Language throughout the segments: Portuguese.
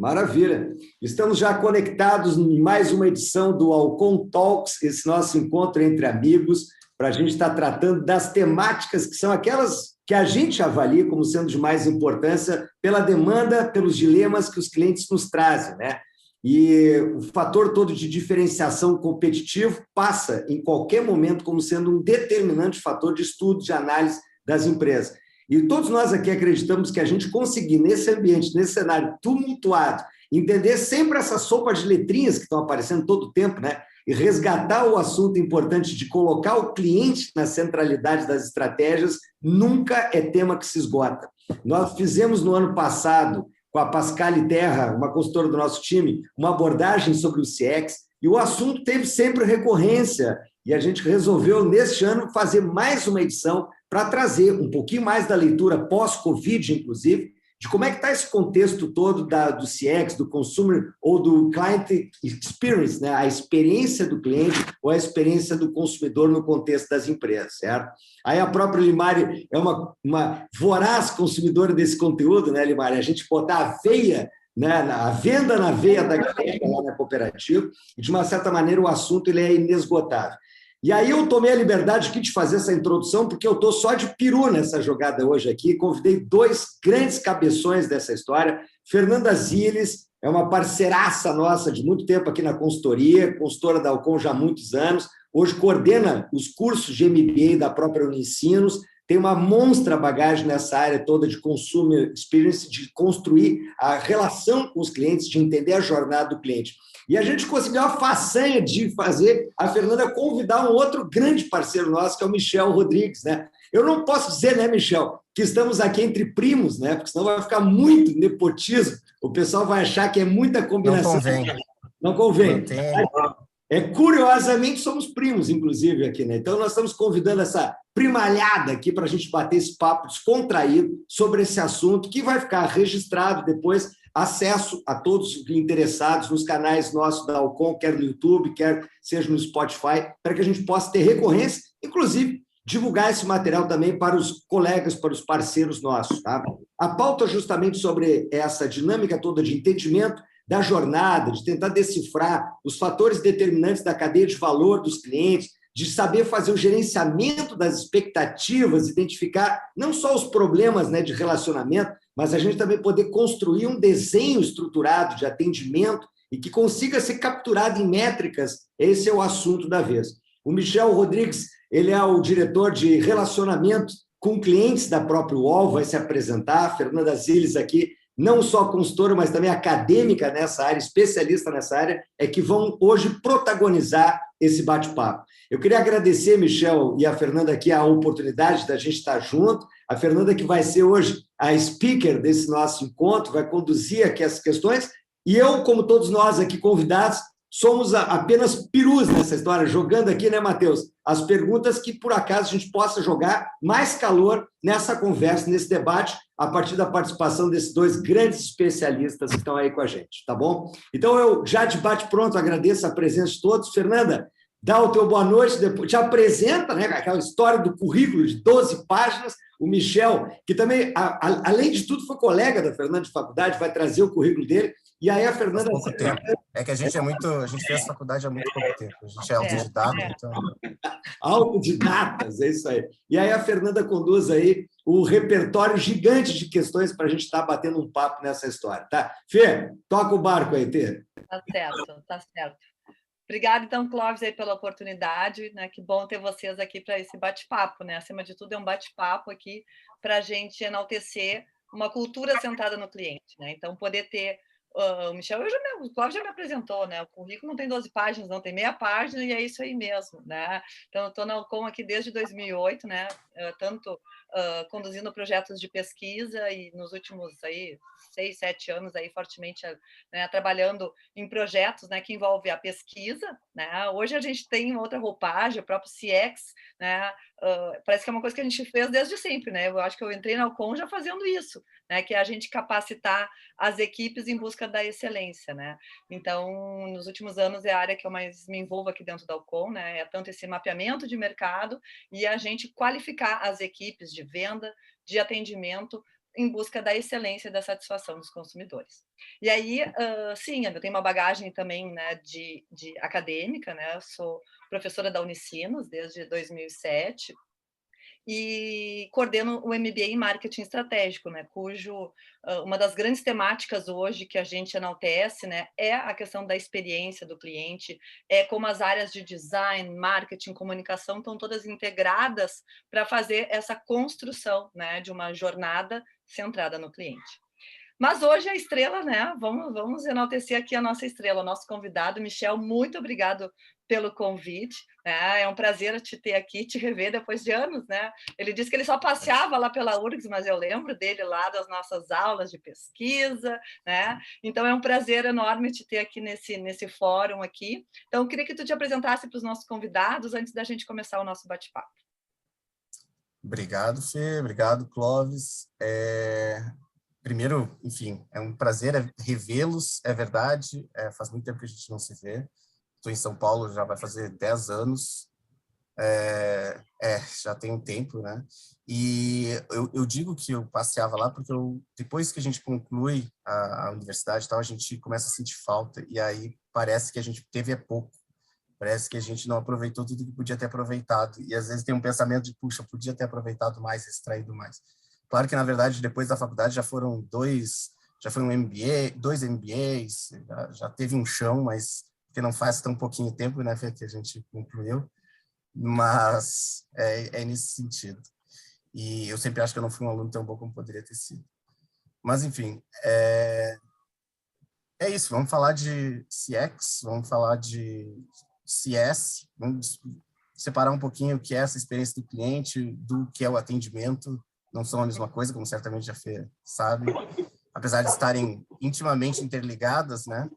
Maravilha. Estamos já conectados em mais uma edição do Alcon Talks, esse nosso encontro entre amigos, para a gente estar tratando das temáticas que são aquelas que a gente avalia como sendo de mais importância pela demanda, pelos dilemas que os clientes nos trazem, né? E o fator todo de diferenciação competitivo passa, em qualquer momento, como sendo um determinante fator de estudo, de análise das empresas. E todos nós aqui acreditamos que a gente conseguir, nesse ambiente, nesse cenário tumultuado, entender sempre essa sopa de letrinhas que estão aparecendo todo o tempo, né? E resgatar o assunto importante de colocar o cliente na centralidade das estratégias, nunca é tema que se esgota. Nós fizemos no ano passado, com a Pascale Terra, uma consultora do nosso time, uma abordagem sobre o CX, e o assunto teve sempre recorrência, e a gente resolveu, neste ano, fazer mais uma edição para trazer um pouquinho mais da leitura pós-Covid, inclusive, de como é que está esse contexto todo do CX, do Consumer ou do Client Experience, né? A experiência do cliente ou a experiência do consumidor no contexto das empresas, certo? Aí a própria Limari é uma voraz consumidora desse conteúdo, né, Limari? A gente botar a veia, né, a venda na veia da galera lá na cooperativa, e de uma certa maneira o assunto ele é inesgotável. E aí eu tomei a liberdade aqui de fazer essa introdução, porque eu estou só de peru nessa jogada hoje aqui, convidei dois grandes cabeções dessa história. Fernanda Ziles é uma parceiraça nossa de muito tempo aqui na consultoria, consultora da Alcon já há muitos anos, hoje coordena os cursos de MBA da própria Unicinos, tem uma monstra bagagem nessa área toda de consumer experience, de construir a relação com os clientes, de entender a jornada do cliente. E a gente conseguiu a façanha de fazer a Fernanda convidar um outro grande parceiro nosso, que é o Michel Rodrigues, né? Eu não posso dizer, né, Michel, que estamos aqui entre primos, né? Porque senão vai ficar muito nepotismo. O pessoal vai achar que é muita combinação. Não convém. Não convém. Mantém. Curiosamente, somos primos, inclusive, aqui, né? Então, nós estamos convidando essa primalhada aqui para a gente bater esse papo descontraído sobre esse assunto, que vai ficar registrado depois, acesso a todos os interessados nos canais nossos da Alcon, quer no YouTube, quer seja no Spotify, para que a gente possa ter recorrência, inclusive divulgar esse material também para os colegas, para os parceiros nossos. Tá? A pauta justamente sobre essa dinâmica toda de entendimento da jornada, de tentar decifrar os fatores determinantes da cadeia de valor dos clientes, de saber fazer o gerenciamento das expectativas, identificar não só os problemas, né, de relacionamento, mas a gente também poder construir um desenho estruturado de atendimento e que consiga ser capturado em métricas. Esse é o assunto da vez. O Michel Rodrigues, ele é o diretor de relacionamento com clientes da própria UOL, vai se apresentar. A Fernanda Ziles aqui, não só consultora, mas também acadêmica nessa área, especialista nessa área, é que vão hoje protagonizar esse bate-papo. Eu queria agradecer, Michel e a Fernanda, aqui a oportunidade da gente estar junto. A Fernanda que vai ser hoje a speaker desse nosso encontro, vai conduzir aqui as questões, e eu, como todos nós aqui convidados, somos apenas perus nessa história, jogando aqui, né, Matheus, as perguntas que, por acaso, a gente possa jogar mais calor nessa conversa, nesse debate, a partir da participação desses dois grandes especialistas que estão aí com a gente, tá bom? Então, eu já de bate-pronto agradeço a presença de todos. Fernanda, dá o teu boa noite, depois te apresenta, né, aquela história do currículo de 12 páginas, o Michel, que também, além de tudo, foi colega da Fernanda de faculdade, vai trazer o currículo dele, e aí a Fernanda... Há pouco tempo. É que a gente fez faculdade há muito pouco tempo, a gente é autodidata, então... Autodidatas, é isso aí. E aí a Fernanda conduz aí o repertório gigante de questões para a gente estar batendo um papo nessa história, tá? Fê, toca o barco aí, Tê. Tá certo, tá certo. Obrigada, então, Clóvis, aí pela oportunidade, né? Que bom ter vocês aqui para esse bate-papo, né? Acima de tudo, é um bate-papo aqui para a gente enaltecer uma cultura centrada no cliente, né? Então, poder ter... o Michel, o Clóvis já me apresentou, né? O currículo não tem 12 páginas, não, tem meia página e é isso aí mesmo, né? Então, eu estou na Alcon aqui desde 2008, né? Tanto conduzindo projetos de pesquisa e nos últimos aí 6, 7 anos aí fortemente, né, trabalhando em projetos, né, que envolve a pesquisa, né? Hoje a gente tem outra roupagem, o próprio CX, né? Parece que é uma coisa que a gente fez desde sempre, né? Eu acho que eu entrei na Alcon já fazendo isso, né? Que é a gente capacitar as equipes em busca da excelência, né? Então, nos últimos anos é a área que eu mais me envolvo aqui dentro da Alcon, né? É tanto esse mapeamento de mercado e a gente qualificar as equipes de venda, de atendimento, em busca da excelência e da satisfação dos consumidores. E aí, sim, eu tenho uma bagagem também, né, de acadêmica, né, eu sou professora da Unicinos desde 2007, e coordeno o MBA em Marketing Estratégico, né, cujo uma das grandes temáticas hoje que a gente enaltece, né, é a questão da experiência do cliente, é como as áreas de design, marketing, comunicação estão todas integradas para fazer essa construção, né, de uma jornada centrada no cliente. Mas hoje a estrela, né? Vamos enaltecer aqui a nossa estrela, o nosso convidado. Michel, muito obrigado pelo convite. Né? É um prazer te ter aqui, te rever depois de anos, né? Ele disse que ele só passeava lá pela URGS, mas eu lembro dele lá das nossas aulas de pesquisa, né? Então é um prazer enorme te ter aqui nesse fórum aqui. Então eu queria que tu te apresentasse para os nossos convidados antes da gente começar o nosso bate-papo. Obrigado, Fê. Obrigado, Clóvis. Primeiro, enfim, é um prazer revê-los, é verdade. Faz muito tempo que a gente não se vê. Estou em São Paulo, já vai fazer 10 anos. Já tem um tempo, né? E eu digo que eu passeava lá porque depois que a gente conclui a universidade e tal, a gente começa a sentir falta. E aí parece que a gente teve pouco. Parece que a gente não aproveitou tudo que podia ter aproveitado. E às vezes tem um pensamento de, puxa, podia ter aproveitado mais, extraído mais. Claro que, na verdade, depois da faculdade já foi um MBA, 2 MBAs, já teve um chão, mas que não faz tão pouquinho tempo, né, Fê, que a gente concluiu. Mas é nesse sentido. E eu sempre acho que eu não fui um aluno tão bom como poderia ter sido. Mas, enfim, é isso. Vamos falar de CX, vamos falar de CS, vamos separar um pouquinho o que é essa experiência do cliente, do que é o atendimento. Não são a mesma coisa, como certamente a Fê sabe, apesar de estarem intimamente interligadas, né?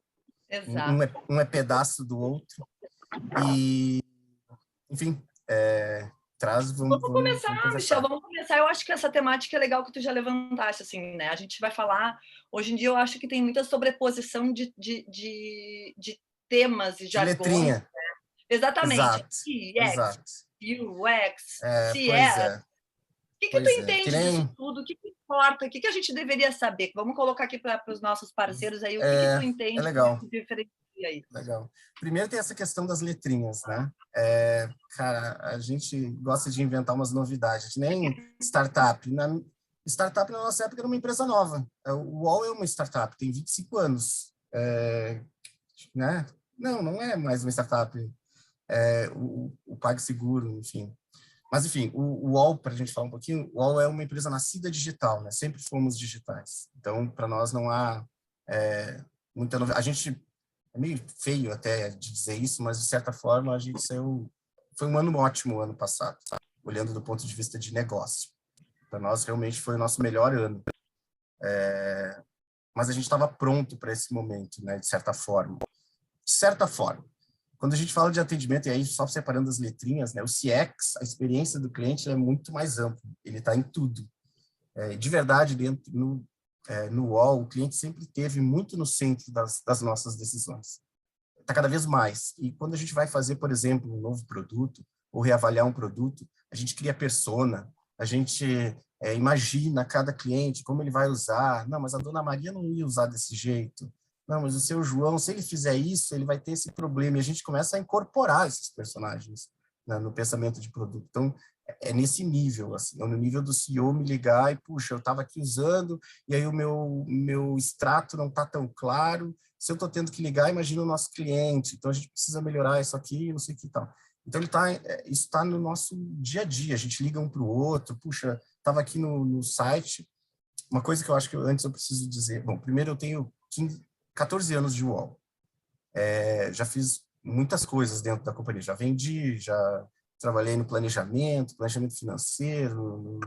Exato. Um é pedaço do outro. E, enfim, vamos começar, Michel, vamos começar. Eu acho que essa temática é legal que tu já levantaste, assim, né? A gente vai falar, hoje em dia eu acho que tem muita sobreposição de temas e jargões. Letrinha. Né? Exatamente. Exato. CX, Exato. UX, Pois CS. é. O que tu entende disso tudo? O que importa? O que a gente deveria saber? Vamos colocar aqui para os nossos parceiros aí. O que tu entende legal. que diferencia isso? Legal. Primeiro tem essa questão das letrinhas, né? Cara, a gente gosta de inventar umas novidades, nem startup. Startup, na nossa época, era uma empresa nova. O UOL é uma startup, tem 25 anos. Né? Não é mais uma startup. O PagSeguro, enfim. Mas, enfim, o UOL, para a gente falar um pouquinho, o UOL é uma empresa nascida digital, né? Sempre fomos digitais. Então, para nós não há muita novidade. A gente, é meio feio até de dizer isso, mas, de certa forma, a gente saiu... Foi um ano ótimo o ano passado, sabe? Olhando do ponto de vista de negócio. Para nós, realmente, foi o nosso melhor ano. Mas a gente estava pronto para esse momento, né? De certa forma. De certa forma. Quando a gente fala de atendimento, e aí só separando as letrinhas, né, o CX, a experiência do cliente é muito mais amplo, ele está em tudo. De verdade, no UOL, o cliente sempre esteve muito no centro das nossas decisões. Está cada vez mais. E quando a gente vai fazer, por exemplo, um novo produto, ou reavaliar um produto, a gente cria persona, a gente imagina cada cliente, como ele vai usar. Não, mas a dona Maria não ia usar desse jeito. Não, mas o seu João, se ele fizer isso, ele vai ter esse problema. E a gente começa a incorporar esses personagens, né, no pensamento de produto. Então, é nesse nível, assim, é no nível do CEO me ligar e, puxa, eu estava aqui usando, e aí o meu extrato não está tão claro. Se eu estou tendo que ligar, imagina o nosso cliente. Então, a gente precisa melhorar isso aqui, não sei o que tal. Então, isso está no nosso dia a dia. A gente liga um para o outro. Puxa, estava aqui no site. Uma coisa que eu acho que antes eu preciso dizer. Bom, primeiro eu tenho 14 anos de UOL. Já fiz muitas coisas dentro da companhia. Já vendi, já trabalhei no planejamento financeiro,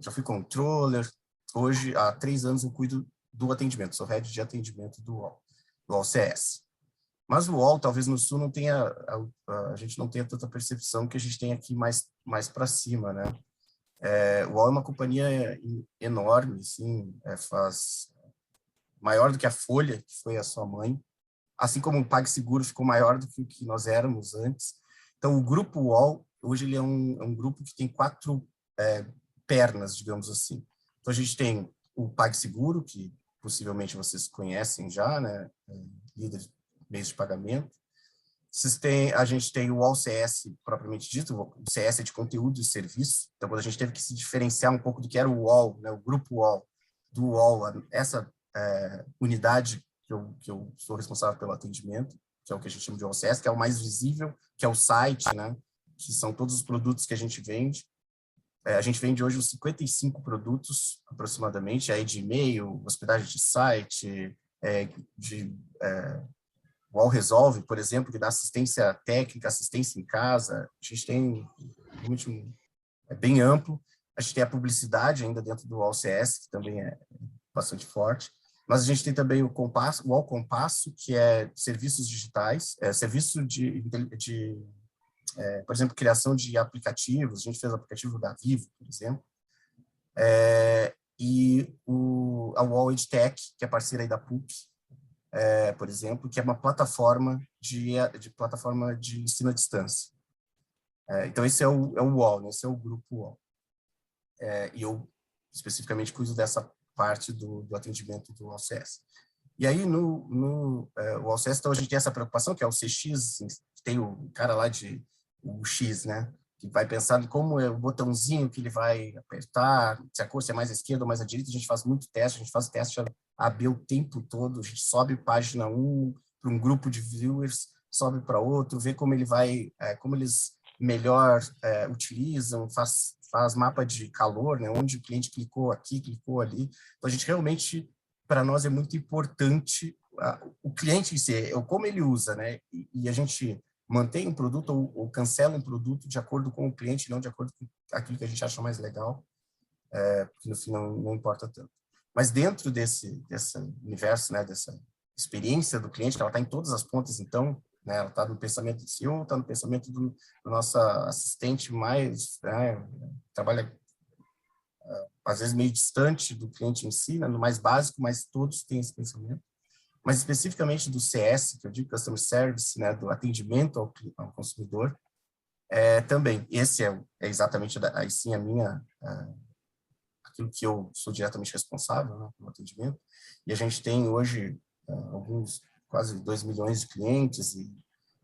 já fui controller. Hoje, há 3 anos, eu cuido do atendimento. Sou head de atendimento do UOL CS. Mas o UOL, talvez no Sul, não tenha, a gente não tenha tanta percepção que a gente tem aqui mais para cima, né? O UOL é uma companhia enorme, assim, faz maior do que a Folha, que foi a sua mãe, assim como o PagSeguro ficou maior do que o que nós éramos antes. Então, o Grupo UOL, hoje ele é um grupo que tem 4 pernas, digamos assim. Então, a gente tem o PagSeguro, que possivelmente vocês conhecem já, né? Líder de meios de pagamento. A gente tem o AllCS propriamente dito, o CS é de conteúdo e serviço. Então, quando a gente teve que se diferenciar um pouco do que era o UOL, né, o grupo UOL, do UOL, essa unidade que eu sou responsável pelo atendimento, que é o que a gente chama de AllCS, que é o mais visível, que é o site, né, que são todos os produtos que a gente vende. A gente vende hoje uns 55 produtos, aproximadamente, aí de e-mail, hospedagem de site, o All Resolve, por exemplo, que dá assistência técnica, assistência em casa. A gente tem é bem amplo. A gente tem a publicidade ainda dentro do AllCS, que também é bastante forte. Mas a gente tem também o All Compasso, que é serviços digitais, serviço por exemplo, criação de aplicativos. A gente fez o aplicativo da Vivo, por exemplo. E a All EdTech, que é parceira aí da PUC, por exemplo, que é uma plataforma de ensino à distância. Então, esse é o UOL, né? Esse é o grupo UOL. E eu, especificamente, cuido dessa parte do atendimento do AllCS. E aí, no AllCS, então, a gente tem essa preocupação, que é o CX, tem o cara lá o X, né? Que vai pensar em como é o botãozinho que ele vai apertar, se a cor é mais à esquerda ou mais à direita. A gente faz muito teste, a gente faz teste AB o tempo todo, a gente sobe página 1 para um grupo de viewers, sobe para outro, vê como ele vai, como eles melhor utilizam, faz mapa de calor, né? Onde o cliente clicou aqui, clicou ali. Então, a gente realmente, para nós, é muito importante o cliente em si, como ele usa, né? E a gente mantém um produto ou cancela um produto de acordo com o cliente, não de acordo com aquilo que a gente acha mais legal, porque no fim não importa tanto. Mas dentro desse universo, né, dessa experiência do cliente, que ela está em todas as pontas, então, né, ela está no pensamento do CEO, está no pensamento do nosso assistente mais, né, trabalha às vezes meio distante do cliente em si, né, no mais básico, mas todos têm esse pensamento. Mas especificamente do CS, que eu digo Customer Service, né, do atendimento ao consumidor, também. Esse é exatamente, aí sim, aquilo que eu sou diretamente responsável, né, pelo atendimento. E a gente tem hoje quase 2 milhões de clientes, e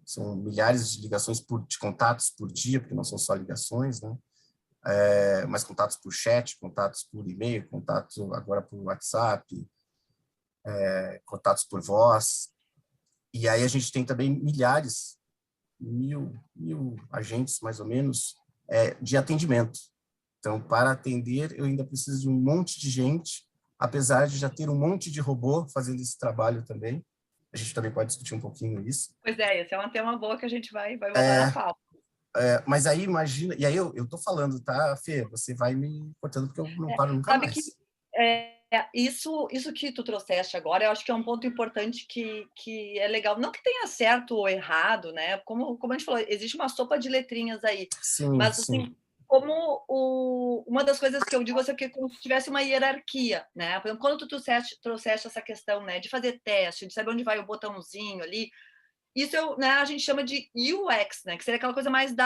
são milhares de ligações de contatos por dia, porque não são só ligações, né? Mas contatos por chat, contatos por e-mail, contatos agora por WhatsApp, contatos por voz. E aí a gente tem também mil agentes, mais ou menos, de atendimento. Então, para atender, eu ainda preciso de um monte de gente, apesar de já ter um monte de robô fazendo esse trabalho também. A gente também pode discutir um pouquinho isso. Pois esse é um tema bom que a gente vai botar na pauta. Mas aí, imagina... E aí, eu estou falando, tá, Fê? Você vai me cortando, porque eu não paro nunca mais. Que, isso que tu trouxeste agora, eu acho que é um ponto importante que é legal. Não que tenha certo ou errado, né? Como a gente falou, existe uma sopa de letrinhas aí. Sim, mas, sim. assim, uma das coisas que eu digo é que como se tivesse uma hierarquia, né? Por exemplo, quando tu trouxeste essa questão, né, de fazer teste, de saber onde vai o botãozinho ali, isso né, a gente chama de UX, né? Que seria aquela coisa mais do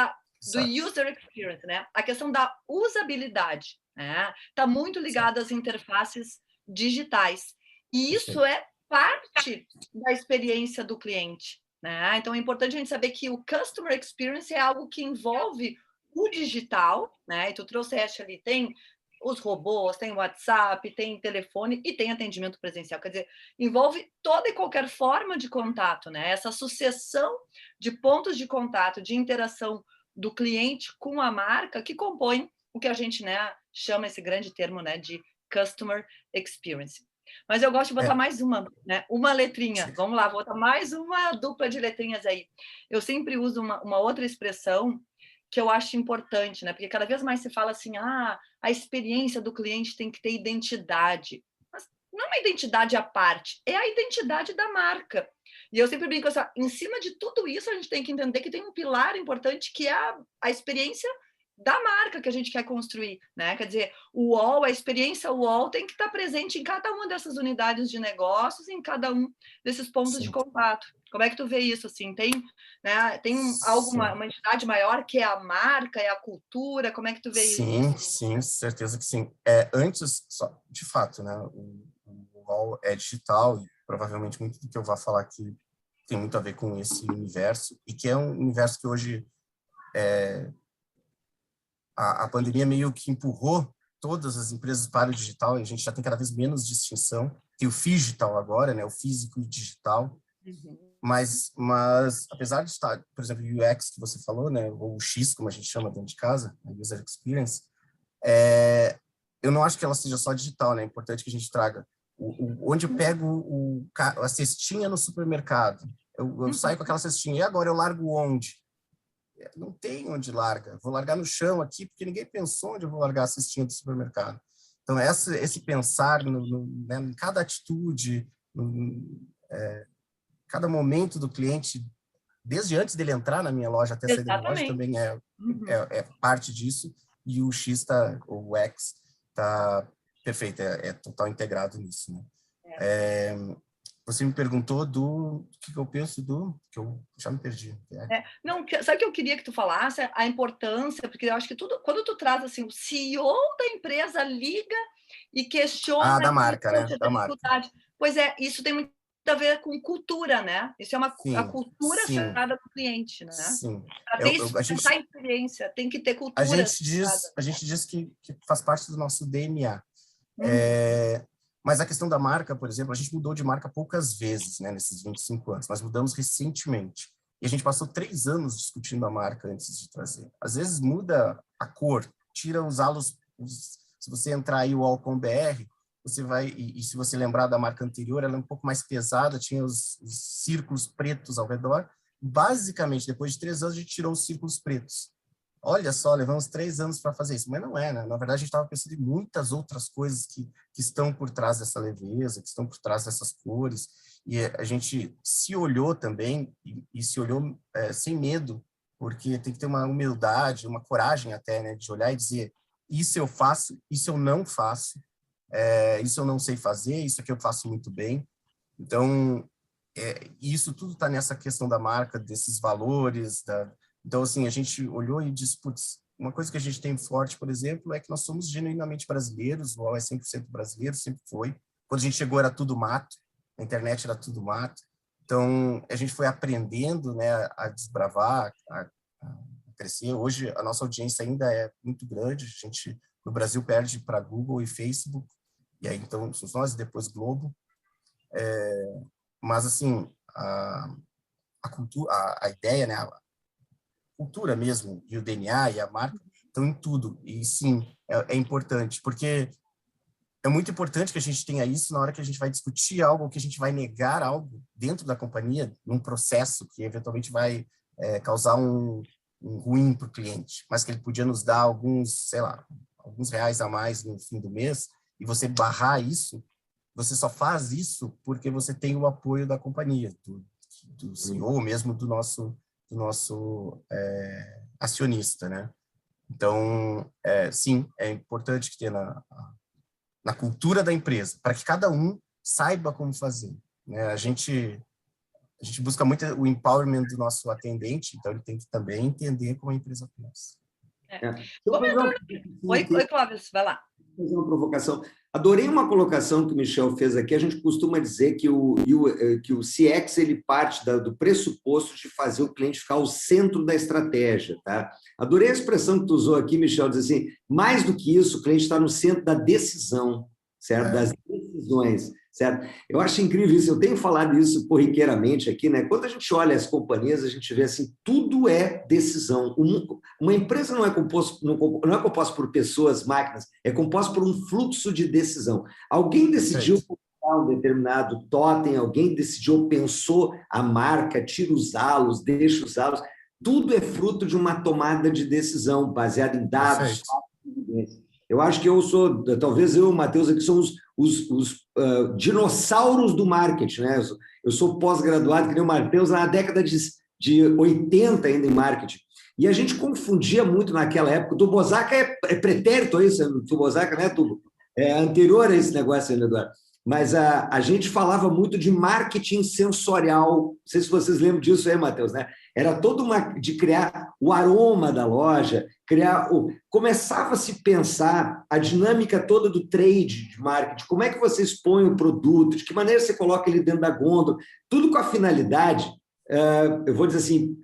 user experience, né? A questão da usabilidade, né? Está muito ligado às interfaces digitais. E isso é parte da experiência do cliente, né? Então, é importante a gente saber que o customer experience é algo que envolve o digital, né? E tu trouxeste ali, tem os robôs, tem WhatsApp, tem telefone e tem atendimento presencial. Quer dizer, envolve toda e qualquer forma de contato, né? Essa sucessão de pontos de contato, de interação do cliente com a marca que compõe o que a gente, né, chama esse grande termo, né, de customer experience. Mas eu gosto de botar mais uma letrinha. Vamos lá, vou botar mais uma dupla de letrinhas aí. Eu sempre uso uma outra expressão que eu acho importante, né? Porque cada vez mais se fala assim, a experiência do cliente tem que ter identidade. Mas não é uma identidade à parte, é a identidade da marca. E eu sempre brinco assim, em cima de tudo isso, a gente tem que entender que tem um pilar importante que é a experiência da marca que a gente quer construir, né? Quer dizer, o UOL, a experiência UOL tem que estar presente em cada uma dessas unidades de negócios, em cada um desses pontos de contato. Como é que tu vê isso? Assim, tem, né, uma entidade maior que é a marca, é a cultura? Como é que tu vê isso? Sim, certeza que sim. Antes, de fato, né, o UOL é digital e provavelmente muito do que eu vou falar aqui tem muito a ver com esse universo, e que é um universo que hoje a pandemia meio que empurrou todas as empresas para o digital, e a gente já tem cada vez menos distinção. Tem o phygital agora, né, o físico e digital. Mas apesar de estar, por exemplo, o UX que você falou, né, ou o X, como a gente chama dentro de casa, a User Experience, eu não acho que ela seja só digital, né? É importante que a gente traga onde eu pego a cestinha no supermercado. Eu saio com aquela cestinha, e agora eu largo onde? Não tem onde larga. Vou largar no chão aqui, porque ninguém pensou onde eu vou largar a cestinha do supermercado. Então, esse pensar né, em cada atitude, cada momento do cliente, desde antes dele entrar na minha loja até sair da minha loja, também é parte disso. E o X, o X, está perfeito, é total integrado nisso. Né? Você me perguntou do que eu penso que eu já me perdi. Não, sabe o que eu queria que tu falasse? A importância, porque eu acho que quando tu traz assim, o CEO da empresa liga e questiona da marca, né? Da dificuldade. Marca. Pois isso tem muito a ver com cultura, né? Isso é a cultura chamada do cliente, né? Sim. Para ter essa experiência, tem que ter cultura. A gente diz que faz parte do nosso DNA. Mas a questão da marca, por exemplo, a gente mudou de marca poucas vezes, né, nesses 25 anos. Nós mudamos recentemente. E a gente passou 3 anos discutindo a marca antes de trazer. Às vezes muda a cor, tira os halos. Se você entrar aí o Alcon BR, você vai, e se você lembrar da marca anterior, ela é um pouco mais pesada, tinha os círculos pretos ao redor. Basicamente, depois de 3 anos, a gente tirou os círculos pretos. Olha só, levamos 3 anos para fazer isso, mas não é, né? Na verdade, a gente estava pensando em muitas outras coisas que estão por trás dessa leveza, que estão por trás dessas cores, e a gente se olhou também, e se olhou sem medo, porque tem que ter uma humildade, uma coragem até, né, de olhar e dizer, isso eu faço, isso eu não faço, isso eu não sei fazer, isso aqui eu faço muito bem. Então, isso tudo está nessa questão da marca, desses valores, Então, assim, a gente olhou e disse, putz, uma coisa que a gente tem forte, por exemplo, é que nós somos genuinamente brasileiros, o UOL é 100% brasileiro, sempre foi. Quando a gente chegou era tudo mato, a internet era tudo mato. Então, a gente foi aprendendo, né, a desbravar, a crescer. Hoje, a nossa audiência ainda é muito grande, a gente, no Brasil, perde para Google e Facebook, e aí, então, somos nós, e depois Globo. Mas, assim, a cultura, a ideia, né, cultura mesmo, e o DNA e a marca estão em tudo. E sim, é importante, porque é muito importante que a gente tenha isso na hora que a gente vai discutir algo, ou que a gente vai negar algo dentro da companhia, num processo que eventualmente vai causar um ruim para o cliente, mas que ele podia nos dar alguns, sei lá, alguns reais a mais no fim do mês, e você barrar isso, você só faz isso porque você tem o apoio da companhia, do CEO, mesmo do nosso acionista, né? Então, sim, é importante que tenha na cultura da empresa, para que cada um saiba como fazer, né? A gente busca muito o empowerment do nosso atendente, então ele tem que também entender como a empresa pensa. Oi, Clóvis, vai lá. Vou fazer uma provocação. Adorei uma colocação que o Michel fez aqui. A gente costuma dizer que o CX ele parte do pressuposto de fazer o cliente ficar ao centro da estratégia. Tá? Adorei a expressão que tu usou aqui, Michel, diz assim, mais do que isso, o cliente está no centro da decisão, certo? Das decisões, certo? Eu acho incrível isso. Eu tenho falado isso corriqueiramente aqui, né? Quando a gente olha as companhias, a gente vê assim, tudo é decisão. Uma empresa não é composta por pessoas, máquinas, é composta por um fluxo de decisão. Alguém decidiu comprar um determinado totem, alguém decidiu, pensou a marca, tira os halos, deixa os halos. Tudo é fruto de uma tomada de decisão baseada em dados, fatos e evidências. Eu acho que talvez eu e o Matheus aqui somos os dinossauros do marketing, né? Eu sou pós-graduado, que nem o Matheus, na década de 80 ainda em marketing. E a gente confundia muito naquela época. O Tubozaca é pretérito, isso? O Tubozaca, né, Tubo? É anterior a esse negócio aí, Eduardo. Mas a gente falava muito de marketing sensorial. Não sei se vocês lembram disso aí, Matheus, né? Era toda de criar o aroma da loja, começava a se pensar a dinâmica toda do trade de marketing, como é que você expõe o produto, de que maneira você coloca ele dentro da gôndola, tudo com a finalidade, eu vou dizer assim,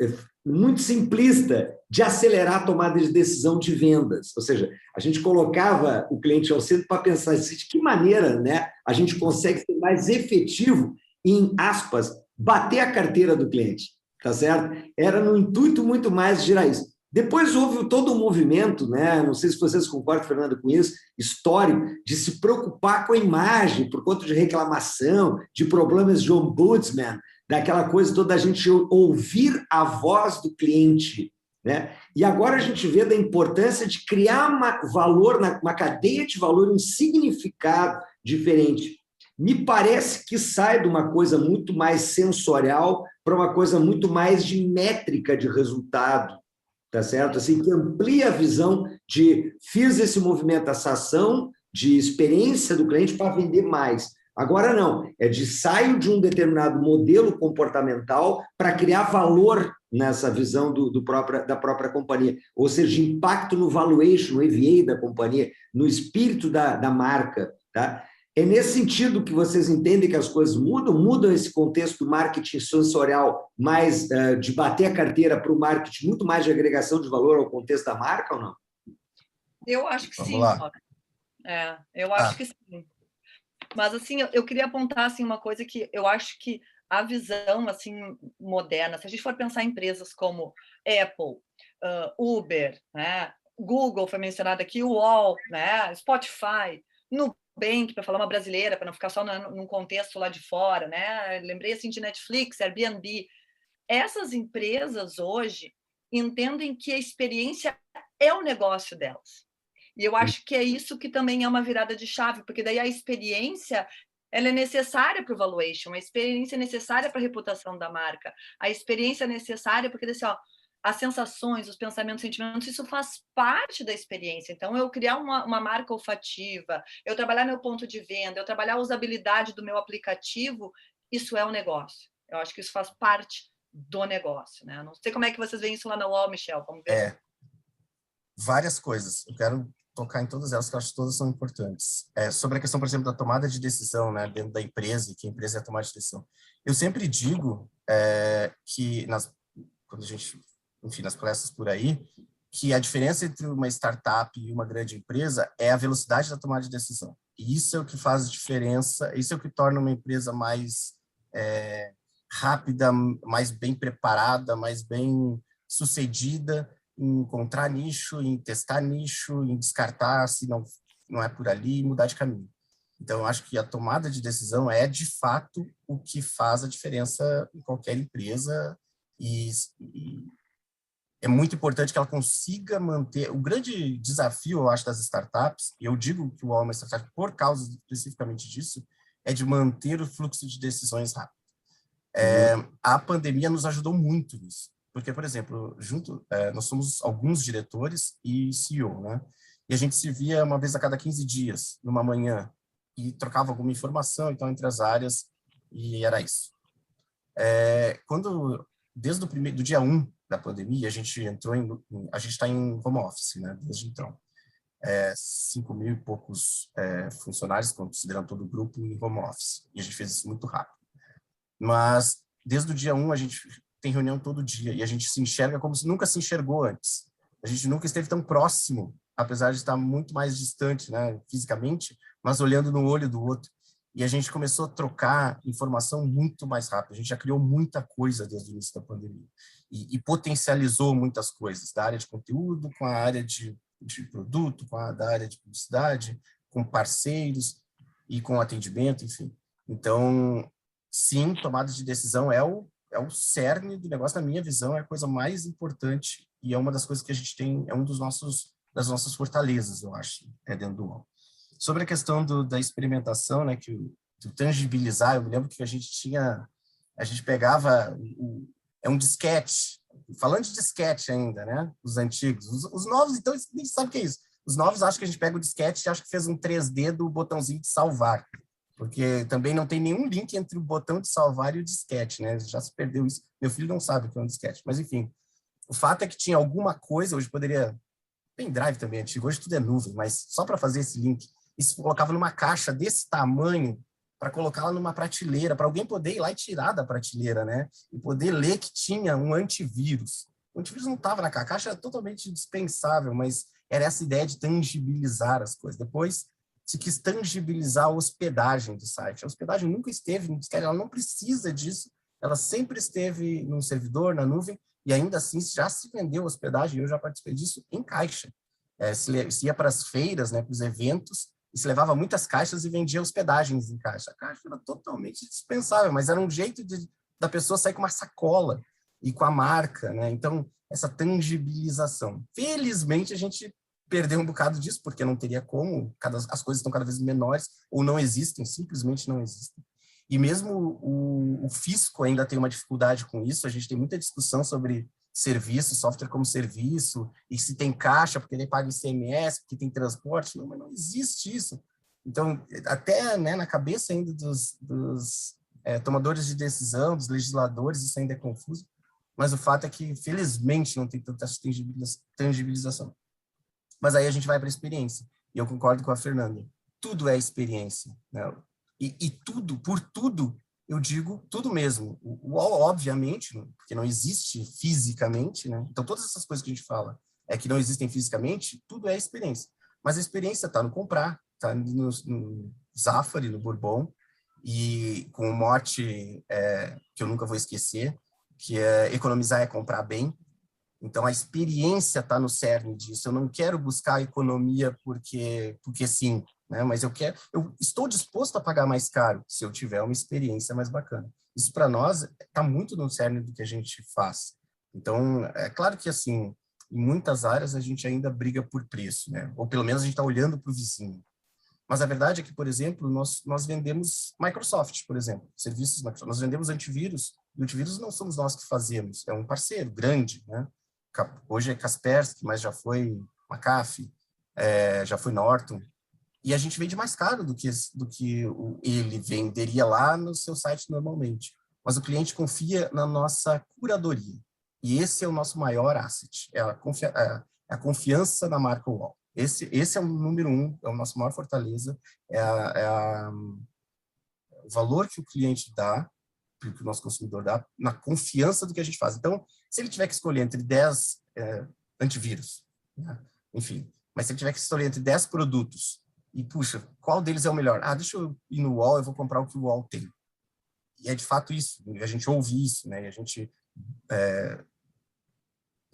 muito simplista, de acelerar a tomada de decisão de vendas. Ou seja, a gente colocava o cliente ao centro para pensar de que maneira, né, a gente consegue ser mais efetivo em, aspas, bater a carteira do cliente, tá certo? Era no intuito muito mais de girar isso. Depois houve todo um movimento, né, não sei se vocês concordam, Fernando, com isso, histórico, de se preocupar com a imagem, por conta de reclamação, de problemas de ombudsman, daquela coisa toda da gente ouvir a voz do cliente, né? E agora a gente vê da importância de criar valor, uma cadeia de valor, um significado diferente. Me parece que sai de uma coisa muito mais sensorial para uma coisa muito mais de métrica de resultado, tá certo? Assim, que amplia a visão de fiz esse movimento, essa ação de experiência do cliente para vender mais. Agora não, é de saio de um determinado modelo comportamental para criar valor nessa visão da própria companhia, ou seja, impacto no valuation, no EVA da companhia, no espírito da marca. Tá? É nesse sentido que vocês entendem que as coisas mudam esse contexto do marketing sensorial, mais de bater a carteira para o marketing, muito mais de agregação de valor ao contexto da marca ou não? Eu acho que Vamos sim. lá. Eu acho que sim. Mas, assim, eu queria apontar assim, uma coisa que eu acho que a visão assim, moderna, se a gente for pensar em empresas como Apple, Uber, né? Google foi mencionado aqui, o UOL, né? Spotify, Nubank, para falar uma brasileira, para não ficar só num contexto lá de fora, né? Lembrei assim, de Netflix, Airbnb. Essas empresas hoje entendem que a experiência é o negócio delas. E eu acho que é isso que também é uma virada de chave, porque daí a experiência ela é necessária para o valuation, a experiência é necessária para a reputação da marca, a experiência é necessária porque assim, ó, as sensações, os pensamentos, os sentimentos, isso faz parte da experiência. Então, eu criar uma marca olfativa, eu trabalhar meu ponto de venda, eu trabalhar a usabilidade do meu aplicativo, isso é um negócio. Eu acho que isso faz parte do negócio, né? Não sei como é que vocês veem isso lá na UOL, Michel, vamos ver. Várias coisas. Eu quero tocar em todas elas, que eu acho que todas são importantes. Sobre a questão, por exemplo, da tomada de decisão, né, dentro da empresa, e que a empresa é a tomada de decisão. Eu sempre digo que, quando a gente, enfim, nas palestras por aí, que a diferença entre uma startup e uma grande empresa é a velocidade da tomada de decisão. E isso é o que faz a diferença, isso é o que torna uma empresa mais rápida, mais bem preparada, mais bem sucedida, em encontrar nicho, em testar nicho, em descartar se não é por ali e mudar de caminho. Então, eu acho que a tomada de decisão é, de fato, o que faz a diferença em qualquer empresa e é muito importante que ela consiga manter... O grande desafio, eu acho, das startups, e eu digo que o UOL é uma startup por causa especificamente disso, é de manter o fluxo de decisões rápido. A pandemia nos ajudou muito nisso. Porque, por exemplo, nós somos alguns diretores e CEO, né? E a gente se via uma vez a cada 15 dias, numa manhã, e trocava alguma informação, então, entre as áreas, e era isso. Desde do dia 1 da pandemia, a gente está em home office, né? Desde então. 5 mil e poucos funcionários, considerando todo o grupo, em home office. E a gente fez isso muito rápido. Mas, desde o dia 1, a gente tem reunião todo dia, e a gente se enxerga como se nunca se enxergou antes. A gente nunca esteve tão próximo, apesar de estar muito mais distante, né, fisicamente, mas olhando no olho do outro. E a gente começou a trocar informação muito mais rápido. A gente já criou muita coisa desde o início da pandemia. E potencializou muitas coisas, da área de conteúdo, com a área de produto, da área de publicidade, com parceiros e com atendimento, enfim. Então, sim, tomada de decisão é o cerne do negócio, na minha visão, é a coisa mais importante e é uma das coisas que a gente tem, é das nossas fortalezas, eu acho, dentro do UOL. Sobre a questão da experimentação, né, do tangibilizar, eu me lembro que a gente pegava é um disquete. Falando de disquete ainda, né? Os antigos. Os novos, então, nem sabe o que é isso. Os novos acham que a gente pega o disquete e acha que fez um 3D do botãozinho de salvar. Porque também não tem nenhum link entre o botão de salvar e o disquete, né? Já se perdeu isso. Meu filho não sabe o que é um disquete. Mas, enfim, o fato é que tinha alguma coisa, hoje poderia... Pendrive também é antigo, hoje tudo é nuvem, mas só para fazer esse link, isso colocava numa caixa desse tamanho para colocá-la numa prateleira, para alguém poder ir lá e tirar da prateleira, né? E poder ler que tinha um antivírus. O antivírus não estava na caixa, a caixa era totalmente dispensável, mas era essa ideia de tangibilizar as coisas. Depois se quis tangibilizar a hospedagem do site. A hospedagem nunca esteve no disquete, ela não precisa disso, ela sempre esteve no servidor, na nuvem, e ainda assim já se vendeu hospedagem, eu já participei disso em caixa. Se ia para as feiras, né, para os eventos, e se levava muitas caixas e vendia hospedagens em caixa. A caixa era totalmente dispensável, mas era um jeito da pessoa sair com uma sacola e com a marca, né? Então, essa tangibilização. Felizmente, a gente perdeu um bocado disso, porque não teria como, as coisas estão cada vez menores, ou não existem, simplesmente não existem. E mesmo o fisco ainda tem uma dificuldade com isso, a gente tem muita discussão sobre serviço, software como serviço, e se tem caixa, porque ele paga ICMS, porque tem transporte, não, mas não existe isso. Então, até, né, na cabeça ainda dos tomadores de decisão, dos legisladores, isso ainda é confuso, mas o fato é que, felizmente, não tem tanta tangibilização. Mas aí a gente vai para a experiência, e eu concordo com a Fernanda, tudo é experiência, né? E tudo, por tudo, eu digo tudo mesmo. O UOL, obviamente, porque não existe fisicamente, né? Então, todas essas coisas que a gente fala que não existem fisicamente, tudo é experiência. Mas a experiência está no comprar, está no Zafari, no Bourbon, e com um mote que eu nunca vou esquecer, que é economizar é comprar bem. Então, a experiência está no cerne disso. Eu não quero buscar a economia porque sim, né? Mas eu estou disposto a pagar mais caro se eu tiver uma experiência mais bacana. Isso, para nós, está muito no cerne do que a gente faz. Então, é claro que, assim, em muitas áreas a gente ainda briga por preço, né? Ou pelo menos a gente está olhando para o vizinho. Mas a verdade é que, por exemplo, nós vendemos Microsoft, por exemplo, serviços Microsoft. Nós vendemos antivírus, e o antivírus não somos nós que fazemos, é um parceiro grande, né? Hoje é Kaspersky, mas já foi McAfee, já foi Norton, e a gente vende mais caro do que ele venderia lá no seu site normalmente. Mas o cliente confia na nossa curadoria, e esse é o nosso maior asset, é a confiança na marca UOL. Esse é o número 1, é o nosso maior fortaleza, o valor que o cliente dá, que o nosso consumidor dá, na confiança do que a gente faz. Então, se ele tiver que escolher entre 10 antivírus, né? Enfim, mas se ele tiver que escolher entre 10 produtos, e puxa, qual deles é o melhor? Deixa eu ir no UOL, eu vou comprar o que o UOL tem. E é de fato isso, a gente ouve isso, né? E a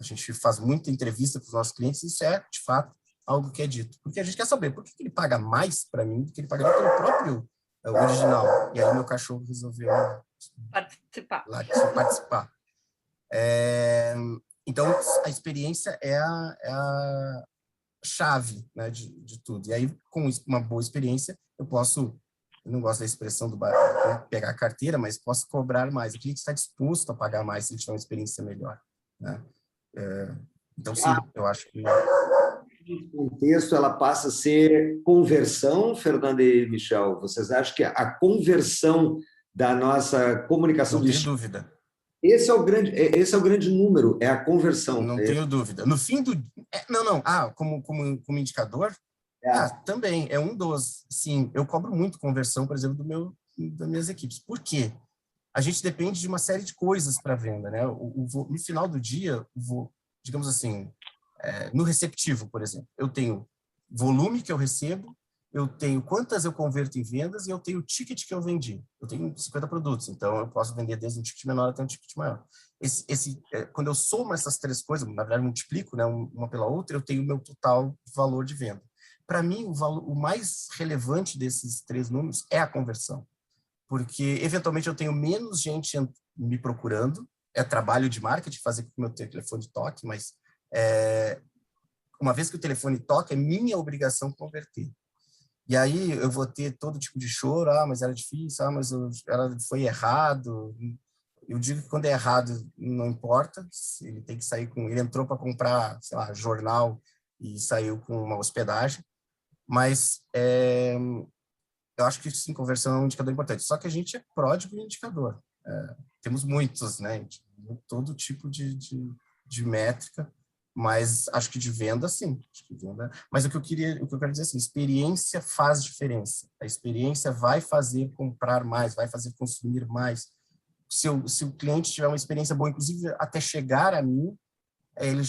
gente faz muita entrevista com os nossos clientes, e isso é, de fato, algo que é dito. Porque a gente quer saber por que ele paga mais para mim do que ele pagaria pelo próprio original. E aí meu cachorro resolveu participar. Então, a experiência é a chave, né, de tudo. E aí, com uma boa experiência, eu não gosto da expressão do pegar a carteira, mas posso cobrar mais. O cliente está disposto a pagar mais se ele tiver uma experiência melhor, né? Então, sim, eu acho que... Nesse contexto, ela passa a ser conversão, Fernanda e Michel. Vocês acham que a conversão da nossa comunicação... Não tenho dúvida. Esse é o grande número, é a conversão. Não tenho dúvida. No fim do... Não. Como indicador? Também, é um dos... Sim, eu cobro muito conversão, por exemplo, das minhas equipes. Por quê? A gente depende de uma série de coisas para venda, né? No final do dia, digamos assim, no receptivo, por exemplo, eu tenho volume que eu recebo, eu tenho quantas eu converto em vendas e eu tenho o ticket que eu vendi. Eu tenho 50 produtos, então eu posso vender desde um ticket menor até um ticket maior. Quando eu somo essas três coisas, na verdade multiplico, né, uma pela outra, eu tenho o meu total valor de venda. Para mim, o mais relevante desses três números é a conversão, porque eventualmente eu tenho menos gente me procurando, é trabalho de marketing fazer com que o meu telefone toque, mas uma vez que o telefone toca, é minha obrigação converter. E aí eu vou ter todo tipo de choro, mas era difícil, mas ela foi errado. Eu digo que quando é errado, não importa, se ele tem que sair com... Ele entrou para comprar, sei lá, jornal e saiu com uma hospedagem, mas eu acho que sim, conversão é um indicador importante. Só que a gente é pródigo em indicador. Temos muitos, né? Todo tipo de métrica, mas acho que de venda, sim. Acho que venda... Mas o que eu quero dizer assim, experiência faz diferença. A experiência vai fazer comprar mais, vai fazer consumir mais. Se o cliente tiver uma experiência boa, inclusive até chegar a mim, ele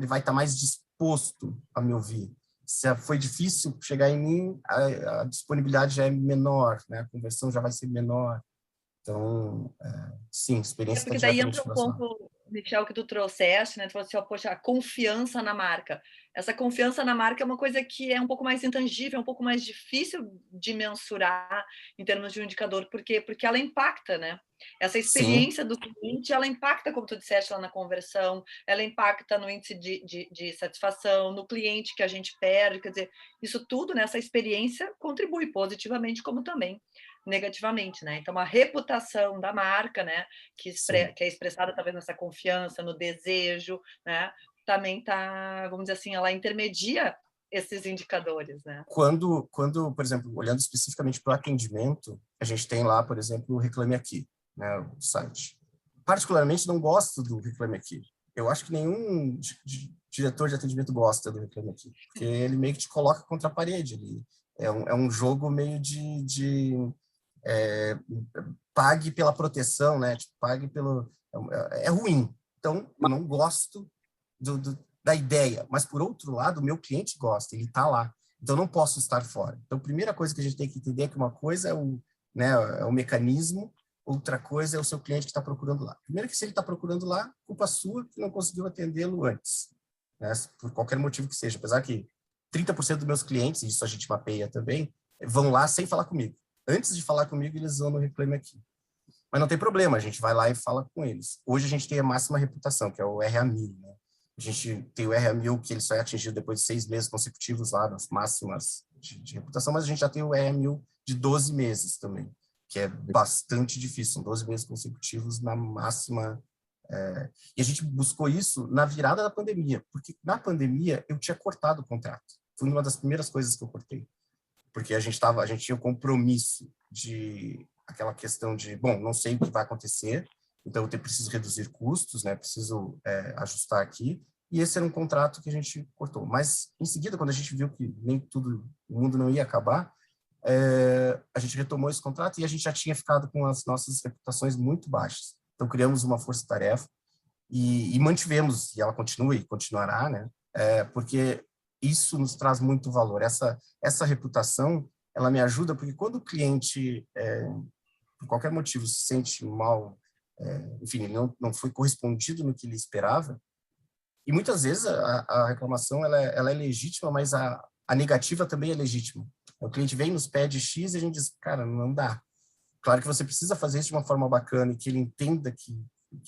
vai estar mais disposto a me ouvir. Se foi difícil chegar em mim, a disponibilidade já é menor, né? A conversão já vai ser menor. Então, sim, a experiência está Porque daí diretamente entra um relacionada. ponto, Michel, que tu trouxeste, né? Tu falou assim, ó, poxa, a confiança na marca. Essa confiança na marca é uma coisa que é um pouco mais intangível, um pouco mais difícil de mensurar em termos de um indicador, porque ela impacta, né? Essa Sim, experiência do cliente, ela impacta, como tu disseste lá na conversão, ela impacta no índice de satisfação, no cliente que a gente perde, quer dizer, isso tudo, né, essa experiência contribui positivamente como também negativamente, né? Então, a reputação da marca, né, que sim. é expressada talvez nessa confiança, no desejo, né, também tá, vamos dizer assim, ela intermedia esses indicadores, né? Quando, por exemplo, olhando especificamente para o atendimento, a gente tem lá, por exemplo, o Reclame Aqui, né, o site. Particularmente não gosto do Reclame Aqui. Eu acho que nenhum diretor de atendimento gosta do Reclame Aqui, porque ele meio que te coloca contra a parede. Ele é um jogo meio é, pague pela proteção, né? Tipo, pague pelo... É ruim. Então, eu não gosto da ideia. Mas, por outro lado, o meu cliente gosta, ele está lá. Então, eu não posso estar fora. Então, a primeira coisa que a gente tem que entender é que uma coisa é o mecanismo, outra coisa é o seu cliente que está procurando lá. Primeiro que se ele está procurando lá, culpa sua que não conseguiu atendê-lo antes, né? Por qualquer motivo que seja. Apesar que 30% dos meus clientes, e isso a gente mapeia também, vão lá sem falar comigo. Antes de falar comigo, eles vão no Reclame Aqui. Mas não tem problema, a gente vai lá e fala com eles. Hoje a gente tem a máxima reputação, que é o RA1000, né? A gente tem o RA1000, que ele só é atingido depois de 6 meses consecutivos lá, nas máximas de reputação, mas a gente já tem o RA1000 de 12 meses também, que é bastante difícil, são 12 meses consecutivos na máxima. E a gente buscou isso na virada da pandemia, porque na pandemia eu tinha cortado o contrato. Foi uma das primeiras coisas que eu cortei, porque a gente tinha o compromisso de aquela questão de, bom, não sei o que vai acontecer, então eu preciso reduzir custos, né? Preciso ajustar aqui, e esse era um contrato que a gente cortou. Mas em seguida, quando a gente viu que nem tudo, o mundo não ia acabar, a gente retomou esse contrato e a gente já tinha ficado com as nossas reputações muito baixas. Então criamos uma força-tarefa e mantivemos, e ela continua e continuará, né? Porque isso nos traz muito valor. Essa reputação, ela me ajuda, porque quando o cliente, por qualquer motivo, se sente mal, enfim, ele não foi correspondido no que ele esperava, e muitas vezes a reclamação ela é legítima, mas a negativa também é legítima. O cliente vem, nos pede X e a gente diz, cara, não dá. Claro que você precisa fazer isso de uma forma bacana e que ele entenda que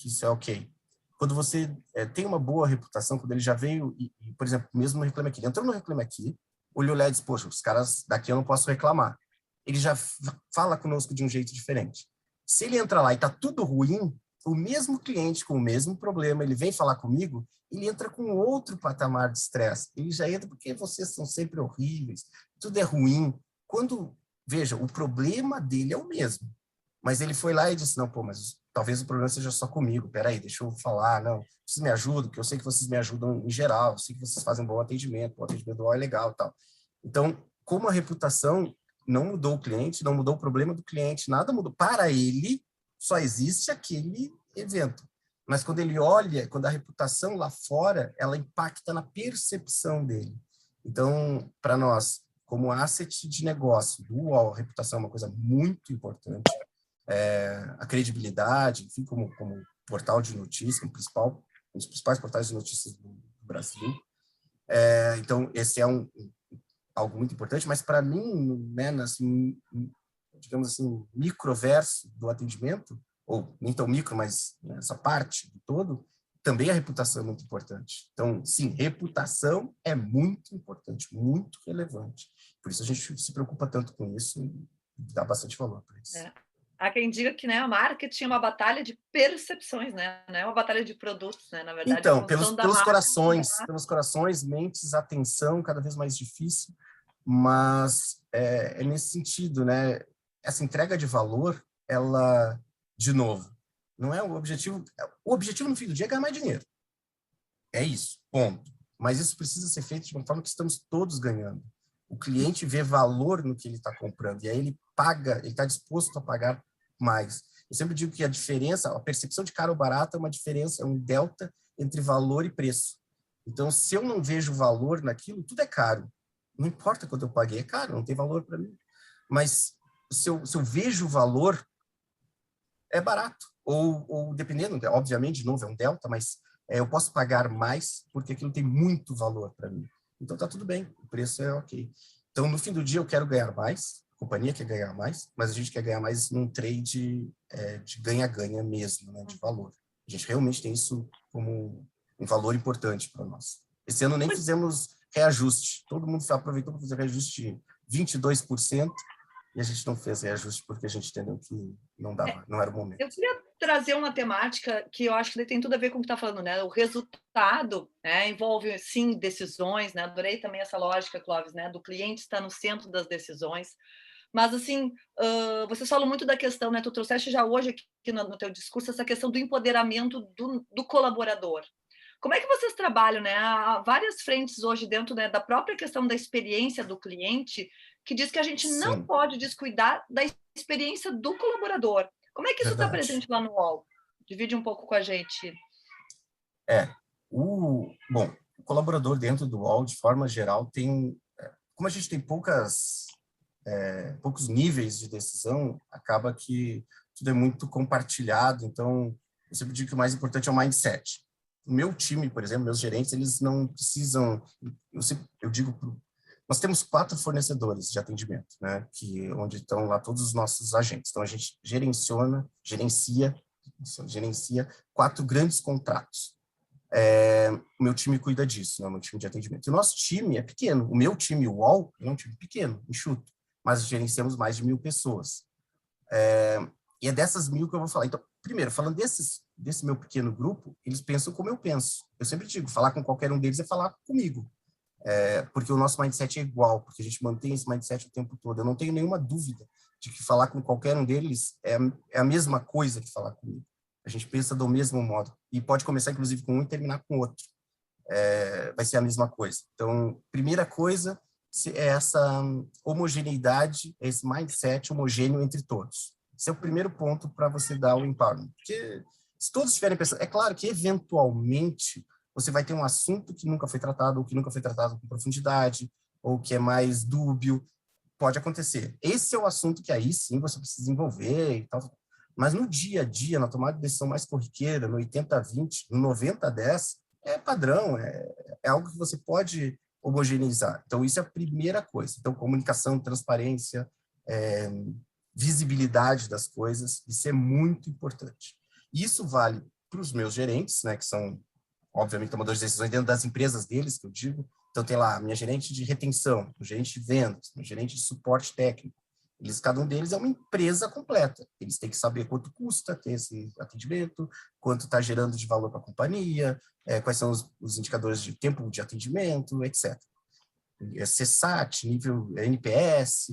isso é ok. Quando você tem uma boa reputação, quando ele já veio, por exemplo, mesmo no Reclame Aqui, ele entrou no Reclame Aqui, olhou lá e disse, poxa, os caras daqui eu não posso reclamar. Ele já fala conosco de um jeito diferente. Se ele entra lá e está tudo ruim, o mesmo cliente com o mesmo problema, ele vem falar comigo, ele entra com outro patamar de estresse. Ele já entra porque vocês são sempre horríveis, tudo é ruim. Veja, o problema dele é o mesmo. Mas ele foi lá e disse, não, pô, mas talvez o problema seja só comigo, peraí, deixa eu falar, não, vocês me ajudam, porque eu sei que vocês me ajudam em geral, eu sei que vocês fazem um bom atendimento, o atendimento é legal e tal. Então, como a reputação não mudou o cliente, não mudou o problema do cliente, nada mudou. Para ele, só existe aquele evento. Mas quando ele olha, quando a reputação lá fora, ela impacta na percepção dele. Então, para nós, como asset de negócio, a reputação é uma coisa muito importante. A credibilidade, enfim, como portal de notícias, um dos principais portais de notícias do Brasil. Então, esse é algo muito importante, mas para mim, né, digamos assim, microverso do atendimento, ou nem tão micro, mas essa parte do todo, também a reputação é muito importante. Então, sim, reputação é muito importante, muito relevante. Por isso a gente se preocupa tanto com isso e dá bastante valor para isso. Há quem diga que, né, a marketing é uma batalha de percepções, né? Não é uma batalha de produtos, né? Na verdade, a Então, pelos, função da pelos marca corações, pelos corações, mentes, atenção, cada vez mais difícil, mas é nesse sentido, né? Essa entrega de valor, ela, de novo, não é o objetivo. O objetivo no fim do dia é ganhar mais dinheiro. É isso, ponto. Mas isso precisa ser feito de uma forma que estamos todos ganhando. O cliente vê valor no que ele está comprando, e aí ele paga, ele está disposto a pagar mais. Eu sempre digo que a diferença, a percepção de caro ou barato é uma diferença, é um delta entre valor e preço. Então, se eu não vejo valor naquilo, tudo é caro. Não importa quanto eu paguei, é caro, não tem valor para mim. Mas se eu vejo valor, é barato. Ou dependendo, obviamente, de novo, é um delta, mas eu posso pagar mais porque aquilo tem muito valor para mim. Então, tá tudo bem, o preço é ok. Então, no fim do dia, eu quero ganhar mais, a companhia quer ganhar mais, mas a gente quer ganhar mais num trade de ganha-ganha mesmo, né, de valor. A gente realmente tem isso como um valor importante para nós. Esse ano nem fizemos reajuste. Todo mundo aproveitou para fazer reajuste de 22%, e a gente não fez reajuste porque a gente entendeu que não dava, não era o momento. Eu queria trazer uma temática que eu acho que tem tudo a ver com o que está falando, né? O resultado, né, envolve, sim, decisões, né? Adorei também essa lógica, Clóvis, né? Do cliente estar no centro das decisões. Mas, assim, vocês falam muito da questão, né? Tu trouxeste já hoje aqui no teu discurso essa questão do empoderamento do colaborador. Como é que vocês trabalham, né? Há várias frentes hoje dentro, né, da própria questão da experiência do cliente, que diz que a gente não Sim, pode descuidar da experiência do colaborador. Como é que isso está verdade. presente lá no UOL? Divide um pouco com a gente. Bom, o colaborador dentro do UOL, de forma geral, como a gente tem poucos níveis de decisão, acaba que tudo é muito compartilhado, então eu sempre digo que o mais importante é o mindset. O meu time, por exemplo, meus gerentes, eles não precisam, eu digo, nós temos 4 fornecedores de atendimento, né, onde estão lá todos os nossos agentes, então a gente gerencia 4 grandes contratos. O meu time cuida disso, né, o meu time de atendimento. E o nosso time é pequeno, o meu time, o UOL, é um time pequeno, enxuto, mas gerenciamos mais de 1.000 pessoas. E é dessas 1.000 que eu vou falar. Então, primeiro, falando desse meu pequeno grupo, eles pensam como eu penso. Eu sempre digo, falar com qualquer um deles é falar comigo. Porque o nosso mindset é igual, porque a gente mantém esse mindset o tempo todo. Eu não tenho nenhuma dúvida de que falar com qualquer um deles é a mesma coisa que falar comigo. A gente pensa do mesmo modo. E pode começar, inclusive, com um e terminar com o outro. Vai ser a mesma coisa. Então, primeira coisa é essa homogeneidade, esse mindset homogêneo entre todos. Esse é o primeiro ponto para você dar o empowerment. Porque se todos estiverem pensando, é claro que eventualmente você vai ter um assunto que nunca foi tratado, ou que nunca foi tratado com profundidade, ou que é mais dúbio, pode acontecer. Esse é o assunto que aí sim você precisa envolver e tal. Mas no dia a dia, na tomada de decisão mais corriqueira, no 80-20, no 90-10, é padrão, é algo que você pode homogeneizar. Então, isso é a primeira coisa. Então, comunicação, transparência, visibilidade das coisas, isso é muito importante. Isso vale para os meus gerentes, né, que são, obviamente, tomadores de decisões dentro das empresas deles, que eu digo. Então, tem lá a minha gerente de retenção, o gerente de vendas, o gerente de suporte técnico. Cada um deles é uma empresa completa. Eles têm que saber quanto custa ter esse atendimento, quanto está gerando de valor para a companhia, quais são os indicadores de tempo de atendimento, etc. CSAT, nível NPS,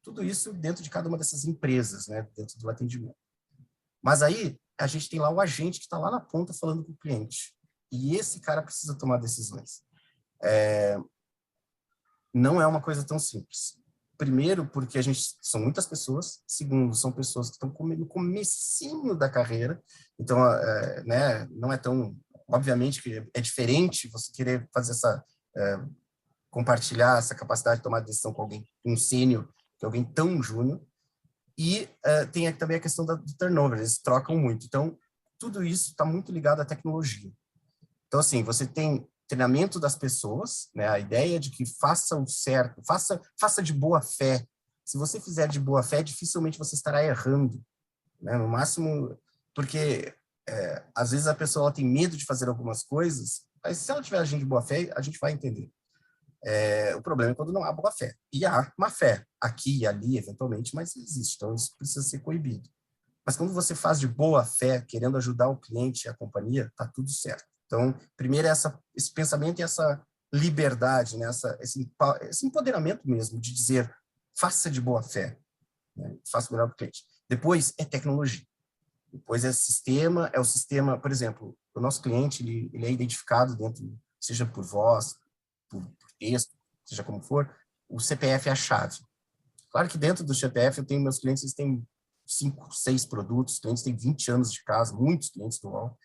tudo isso dentro de cada uma dessas empresas, né, dentro do atendimento. Mas aí, a gente tem lá o agente que está lá na ponta falando com o cliente. E esse cara precisa tomar decisões. Não é uma coisa tão simples. Primeiro, porque são muitas pessoas. Segundo, são pessoas que estão no comecinho da carreira. Então, né, não é tão... Obviamente que é diferente você querer fazer compartilhar essa capacidade de tomar decisão com alguém, um sênior, que alguém tão júnior. E tem também a questão do turnover, eles trocam muito. Então, tudo isso está muito ligado à tecnologia. Então, assim, você tem treinamento das pessoas, né? A ideia de que faça o certo, faça de boa fé. Se você fizer de boa fé, dificilmente você estará errando, né? No máximo, porque às vezes a pessoa ela tem medo de fazer algumas coisas, mas se ela tiver agindo de boa fé, a gente vai entender. O problema é quando não há boa fé. E há má fé, aqui e ali, eventualmente, mas existe. Então, isso precisa ser coibido. Mas quando você faz de boa fé, querendo ajudar o cliente e a companhia, tá tudo certo. Então, primeiro é esse pensamento e essa liberdade, né? Esse empoderamento mesmo de dizer, faça de boa fé, né? Faça o melhor para o cliente. Depois é tecnologia. Depois é o sistema, por exemplo, o nosso cliente, ele é identificado dentro, seja por voz, por texto, seja como for, o CPF é a chave. Claro que dentro do CPF eu tenho meus clientes, eles têm 5, 6 produtos, clientes têm 20 anos de casa, muitos clientes do UOL,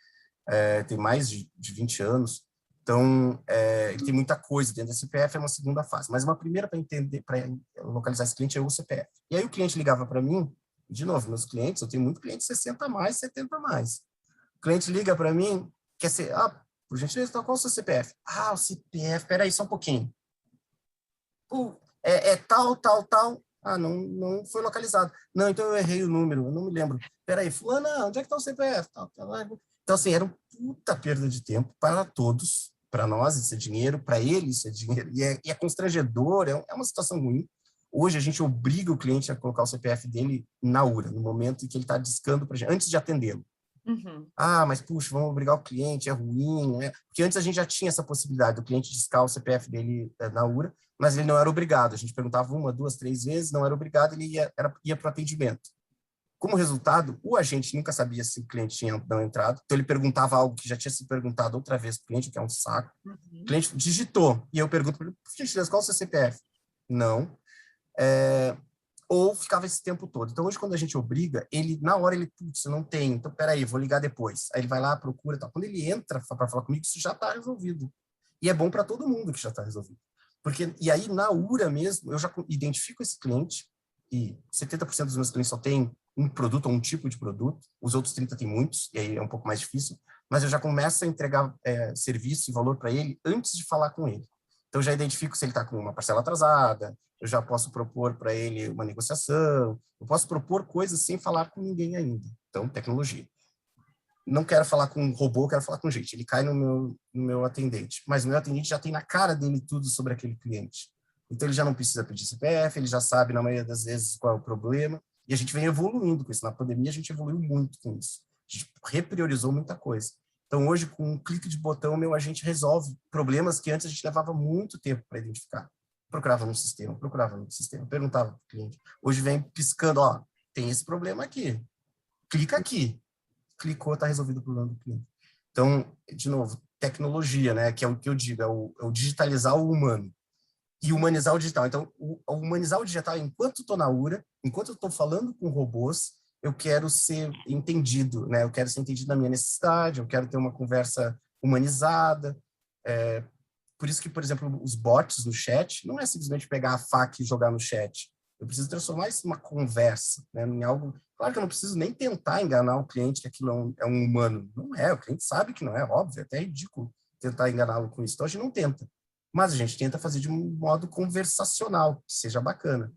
tem mais de 20 anos, então ele tem muita coisa dentro do CPF, é uma segunda fase, mas uma primeira para entender, para localizar esse cliente é o CPF. E aí o cliente ligava para mim, de novo, meus clientes, eu tenho muito cliente 60 a mais, 70 a mais. O cliente liga para mim, quer ser, por gentileza, então, qual é o seu CPF? O CPF, peraí, só um pouquinho. Tal, tal, tal. Não foi localizado. Não, então eu errei o número, eu não me lembro. Peraí, fulana, onde é que está o CPF? Então, assim, era uma puta perda de tempo para todos, para nós isso é dinheiro, para ele isso é dinheiro, e é constrangedor, é uma situação ruim. Hoje a gente obriga o cliente a colocar o CPF dele na URA, no momento em que ele está discando para a gente, antes de atendê-lo. Uhum. Mas puxa, vamos obrigar o cliente, é ruim, né? Porque antes a gente já tinha essa possibilidade do cliente discar o CPF dele na URA, mas ele não era obrigado. A gente perguntava 1, 2, 3 vezes, não era obrigado, ele ia para o atendimento. Como resultado, o agente nunca sabia se o cliente tinha não entrado, então ele perguntava algo que já tinha sido perguntado outra vez para o cliente, o que é um saco. Uhum. O cliente digitou, e eu pergunto para ele, qual é o seu CPF? Não. Ou ficava esse tempo todo. Então, hoje, quando a gente obriga, na hora putz, não tem, então, peraí, vou ligar depois. Aí ele vai lá, procura e tal. Quando ele entra para falar comigo, isso já está resolvido. E é bom para todo mundo que já está resolvido. E aí, na URA mesmo, eu já identifico esse cliente, e 70% dos meus clientes só tem um produto ou um tipo de produto, os outros 30% têm muitos, e aí é um pouco mais difícil, mas eu já começo a entregar serviço e valor para ele antes de falar com ele. Então, já identifico se ele está com uma parcela atrasada, eu já posso propor para ele uma negociação, eu posso propor coisas sem falar com ninguém ainda. Então, tecnologia. Não quero falar com um robô, quero falar com gente. Ele cai no meu atendente, mas o meu atendente já tem na cara dele tudo sobre aquele cliente. Então, ele já não precisa pedir CPF, ele já sabe, na maioria das vezes, qual é o problema, e a gente vem evoluindo com isso. Na pandemia, a gente evoluiu muito com isso. A gente repriorizou muita coisa. Então, hoje, com um clique de botão, meu agente resolve problemas que antes a gente levava muito tempo para identificar. Procurava no sistema, perguntava para o cliente. Hoje vem piscando, tem esse problema aqui. Clica aqui. Clicou, está resolvido o problema do cliente. Então, de novo, tecnologia, né, que é o que eu digo, é o digitalizar o humano e humanizar o digital. Então, o humanizar o digital, enquanto estou na URA, enquanto eu estou falando com robôs, eu quero ser entendido, né? Eu quero ser entendido na minha necessidade, eu quero ter uma conversa humanizada. Por isso que, por exemplo, os bots no chat não é simplesmente pegar a faca e jogar no chat. Eu preciso transformar isso numa conversa, né? Em algo. Claro que eu não preciso nem tentar enganar o cliente que aquilo é um humano. Não é, o cliente sabe que não é, óbvio, é até ridículo tentar enganá-lo com isso. Então, a gente não tenta. Mas a gente tenta fazer de um modo conversacional, que seja bacana.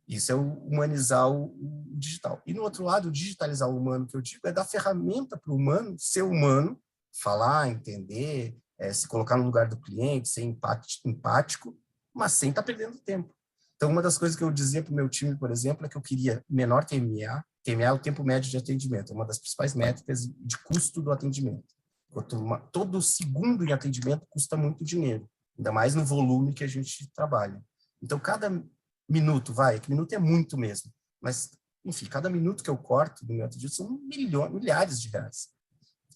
Isso é o humanizar o digital. E, no outro lado, o digitalizar o humano, que eu digo, é dar ferramenta para o humano ser humano, falar, entender, se colocar no lugar do cliente, ser empático, mas sem estar perdendo tempo. Então, uma das coisas que eu dizia para o meu time, por exemplo, é que eu queria menor TMA. TMA é o tempo médio de atendimento, é uma das principais métricas de custo do atendimento. Todo segundo em atendimento custa muito dinheiro, ainda mais no volume que a gente trabalha. Então, cada minuto, que minuto é muito mesmo, mas, enfim, cada minuto que eu corto do meu atendimento são milhares de reais.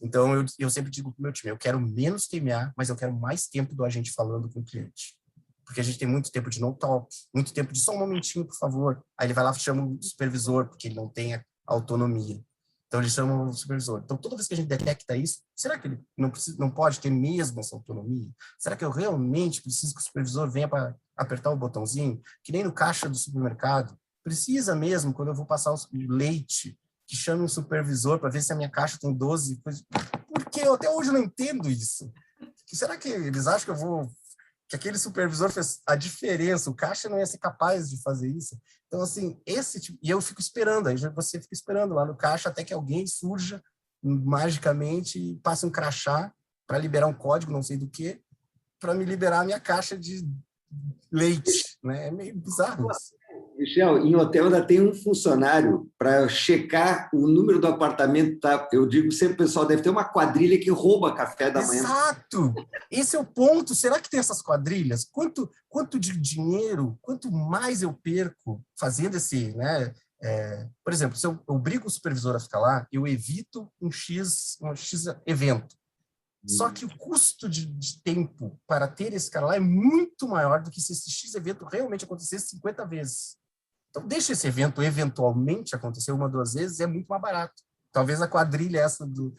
Então, eu sempre digo para o meu time, eu quero menos TMA, mas eu quero mais tempo do agente falando com o cliente. Porque a gente tem muito tempo de no-talk, muito tempo de só um momentinho, por favor. Aí ele vai lá e chama o supervisor, porque ele não tem a autonomia. Então, ele chama o supervisor. Então, toda vez que a gente detecta isso, será que ele não pode ter mesmo essa autonomia? Será que eu realmente preciso que o supervisor venha para apertar o botãozinho? Que nem no caixa do supermercado. Precisa mesmo, quando eu vou passar o leite, que chame um supervisor para ver se a minha caixa tem 12 coisas. Por que eu até hoje não entendo isso? Será que eles acham que aquele supervisor fez a diferença? O caixa não ia ser capaz de fazer isso. Então, assim, e eu fico esperando, aí você fica esperando lá no caixa até que alguém surja magicamente e passe um crachá para liberar um código, não sei do que, para me liberar a minha caixa de leite, né? É meio bizarro isso. Michel, em hotel ainda tem um funcionário para checar o número do apartamento. Tá? Eu digo sempre, o pessoal deve ter uma quadrilha que rouba café da manhã. Exato! Esse é o ponto. Será que tem essas quadrilhas? Quanto de dinheiro, quanto mais eu perco fazendo esse, né? Por exemplo, se eu obrigo o supervisor a ficar lá, eu evito um X evento. Só que o custo de tempo para ter esse cara lá é muito maior do que se esse X evento realmente acontecesse 50 vezes. Então, deixa esse evento eventualmente acontecer uma, duas vezes, é muito mais barato. Talvez a quadrilha essa do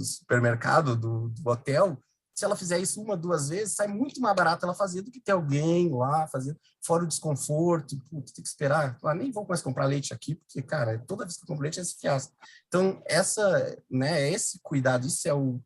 supermercado, do hotel, se ela fizer isso uma, duas vezes, sai muito mais barato ela fazer do que ter alguém lá fazendo, fora o desconforto, putz, tem que esperar. Nem vou mais comprar leite aqui, porque, cara, toda vez que eu compro leite é esse fiasco. Então, esse cuidado, isso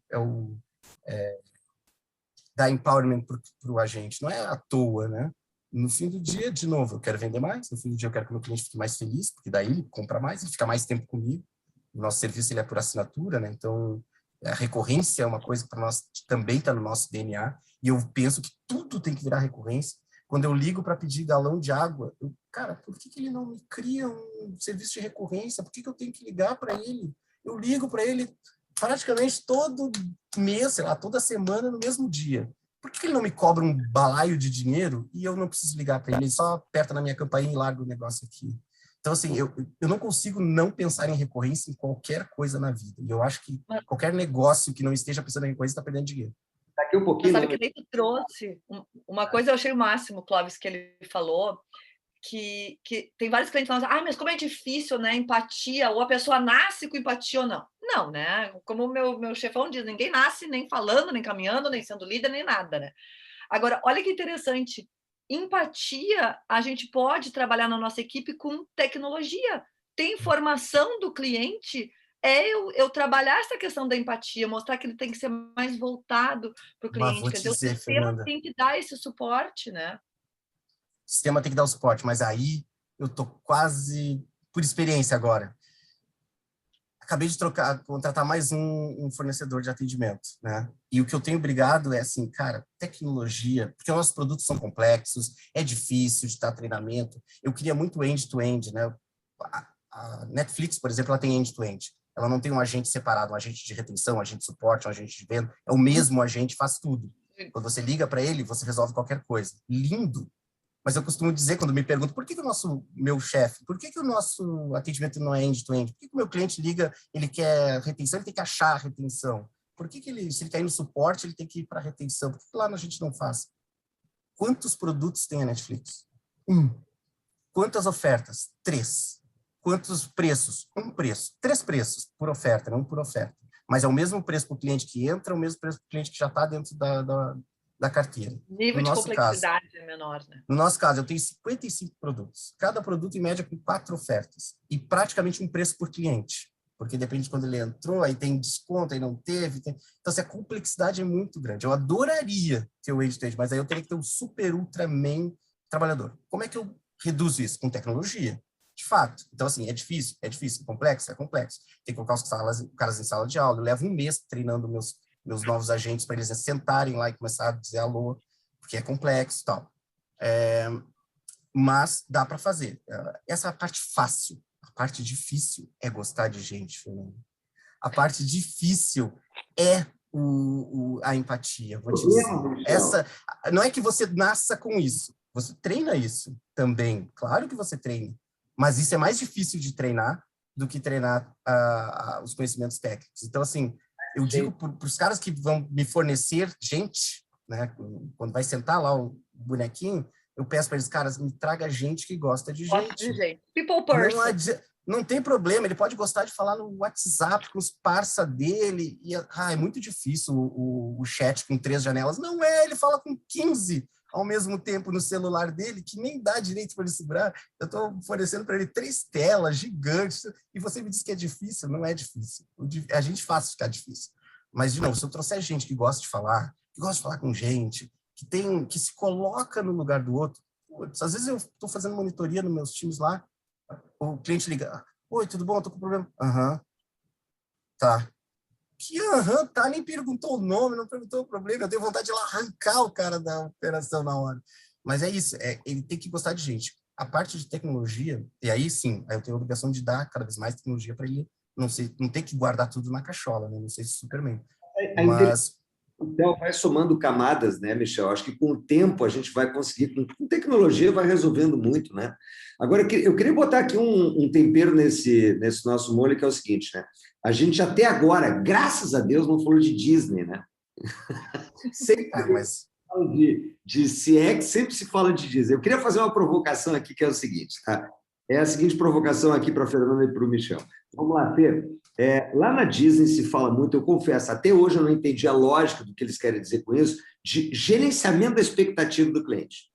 dar empowerment para o agente, não é à toa, né? No fim do dia, de novo, eu quero vender mais, no fim do dia eu quero que o meu cliente fique mais feliz, porque daí ele compra mais e fica mais tempo comigo. O nosso serviço ele é por assinatura, né? Então, a recorrência é uma coisa que para nós também está no nosso DNA, e eu penso que tudo tem que virar recorrência. Quando eu ligo para pedir galão de água, cara, por que ele não me cria um serviço de recorrência? Por que eu tenho que ligar para ele? Eu ligo para ele praticamente todo mês, sei lá, toda semana, no mesmo dia. Por que ele não me cobra um balaio de dinheiro e eu não preciso ligar para ele? Ele só aperta na minha campainha e larga o negócio aqui. Então, assim, eu não consigo não pensar em recorrência em qualquer coisa na vida. E eu acho que qualquer negócio que não esteja pensando em recorrência está perdendo dinheiro. Daqui um pouquinho... Mas sabe que nem tu trouxe uma coisa, eu achei o máximo, Clóvis, que ele falou, que tem vários clientes falando assim, mas como é difícil, né, empatia, ou a pessoa nasce com empatia ou não. Não, né? Como o meu chefão diz, ninguém nasce nem falando, nem caminhando, nem sendo líder, nem nada, né? Agora, olha que interessante, empatia a gente pode trabalhar na nossa equipe com tecnologia. Tem informação do cliente, eu trabalhar essa questão da empatia, mostrar que ele tem que ser mais voltado para o cliente. Vou Quer te dizer, dizer, o sistema Fernanda, tem que dar esse suporte, né? o sistema tem que dar o suporte, mas aí eu tô quase por experiência agora. Acabei de contratar mais um fornecedor de atendimento, né? E o que eu tenho brigado é assim, cara, tecnologia, porque nossos produtos são complexos, é difícil de dar treinamento. Eu queria muito end-to-end, né? A Netflix, por exemplo, ela tem end-to-end. Ela não tem um agente separado, um agente de retenção, um agente de suporte, um agente de venda. É o mesmo agente, faz tudo. Quando você liga para ele, você resolve qualquer coisa. Lindo. Mas eu costumo dizer, quando me perguntam, por que meu chefe, por que o nosso atendimento não é end-to-end? Por que o meu cliente liga, ele quer retenção, ele tem que achar a retenção? Por que se ele quer ir no suporte, ele tem que ir para a retenção? Por que lá a gente não faz? Quantos produtos tem a Netflix? 1. Quantas ofertas? 3. Quantos preços? 1 preço. 3 preços por oferta, não por oferta. Mas é o mesmo preço para o cliente que entra, é o mesmo preço para o cliente que já está dentro da carteira. Nível de complexidade é menor, né? No nosso caso, eu tenho 55 produtos. Cada produto, em média, com 4 ofertas. E praticamente um preço por cliente. Porque depende de quando ele entrou, aí tem desconto, aí não teve. Então, assim, a complexidade é muito grande. Eu adoraria ter o end-to-end, mas aí eu teria que ter um super, ultra, man trabalhador. Como é que eu reduzo isso? Com tecnologia. De fato. Então, assim, é difícil, é complexo, é complexo. Tem que colocar os caras em sala de aula. Eu levo um mês treinando meus novos agentes para eles sentarem lá e começar a dizer alô, porque é complexo e tal. Mas dá para fazer. Essa é a parte fácil. A parte difícil é gostar de gente, Fernando. A parte difícil é a empatia, vou te dizer. Não é que você nasça com isso, você treina isso também. Claro que você treina, mas isso é mais difícil de treinar do que treinar os conhecimentos técnicos. Então, assim, eu digo para os caras que vão me fornecer gente, né, quando vai sentar lá o bonequinho, eu peço para eles, caras, me traga gente que gosta de gente. Gosta de gente. People person. Não tem problema, ele pode gostar de falar no WhatsApp com os parça dele, e é muito difícil o chat com 3 janelas. Não é, ele fala com 15 ao mesmo tempo no celular dele, que nem dá direito para ele segurar. Eu estou oferecendo para ele 3 telas gigantes, e você me diz que é difícil? Não é difícil. A gente faz ficar difícil. Mas, de novo, se eu trouxer gente que gosta de falar com gente, que se coloca no lugar do outro, às vezes eu estou fazendo monitoria nos meus times lá, o cliente liga, oi, tudo bom? Estou com problema. Aham. Tá. Que tá? Nem perguntou o nome, não perguntou o problema. Eu tenho vontade de ir lá arrancar o cara da operação na hora. Mas é isso, ele tem que gostar de gente. A parte de tecnologia, e aí sim, aí eu tenho a obrigação de dar cada vez mais tecnologia para ele não ter que guardar tudo na cachola, né? Não sei se Superman. Mas Então, vai somando camadas, né, Michel? Acho que com o tempo a gente vai conseguir, com tecnologia vai resolvendo muito, né? Agora, eu queria botar aqui um tempero nesse nosso molho, que é o seguinte, né? A gente até agora, graças a Deus, não falou de Disney, né? Sempre mas fala de CX, sempre se fala de Disney. Eu queria fazer uma provocação aqui, que é o seguinte, tá? É a seguinte provocação aqui para a Fernanda e para o Michel. Vamos lá, Pedro. Lá na Disney se fala muito, eu confesso, até hoje eu não entendi a lógica do que eles querem dizer com isso, de gerenciamento da expectativa do cliente.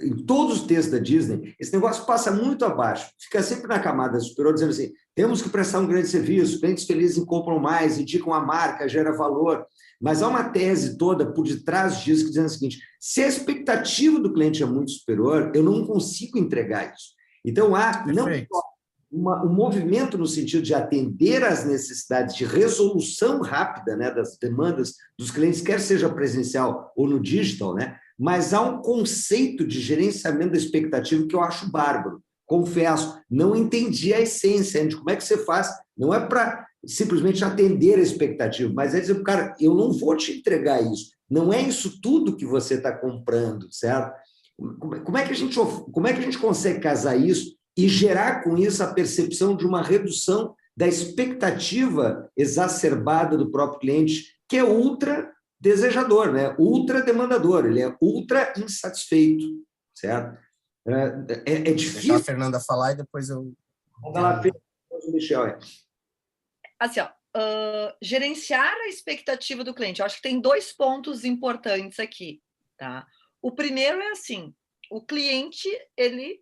Em todos os textos da Disney, esse negócio passa muito abaixo, fica sempre na camada superior, dizendo assim, temos que prestar um grande serviço, clientes felizes compram mais, indicam a marca, gera valor, mas há uma tese toda por detrás disso que dizendo o seguinte, se a expectativa do cliente é muito superior, eu não consigo entregar isso. Então, há não um movimento no sentido de atender às necessidades de resolução rápida, né, das demandas dos clientes, quer seja presencial ou no digital, né, mas há um conceito de gerenciamento da expectativa que eu acho bárbaro. Confesso, não entendi a essência de como é que você faz. Não é para simplesmente atender a expectativa, mas é dizer, cara, eu não vou te entregar isso. Não é isso tudo que você está comprando, certo? Como é que a gente consegue casar isso e gerar com isso a percepção de uma redução da expectativa exacerbada do próprio cliente, que é ultra desejador, né? Ultra demandador, ele é ultra insatisfeito, certo? É difícil. Deixar a Fernanda falar e depois eu... Vamos lá, Michel. Assim, ó, gerenciar a expectativa do cliente. Eu acho que tem 2 pontos importantes aqui, tá? O primeiro é assim, o cliente, ele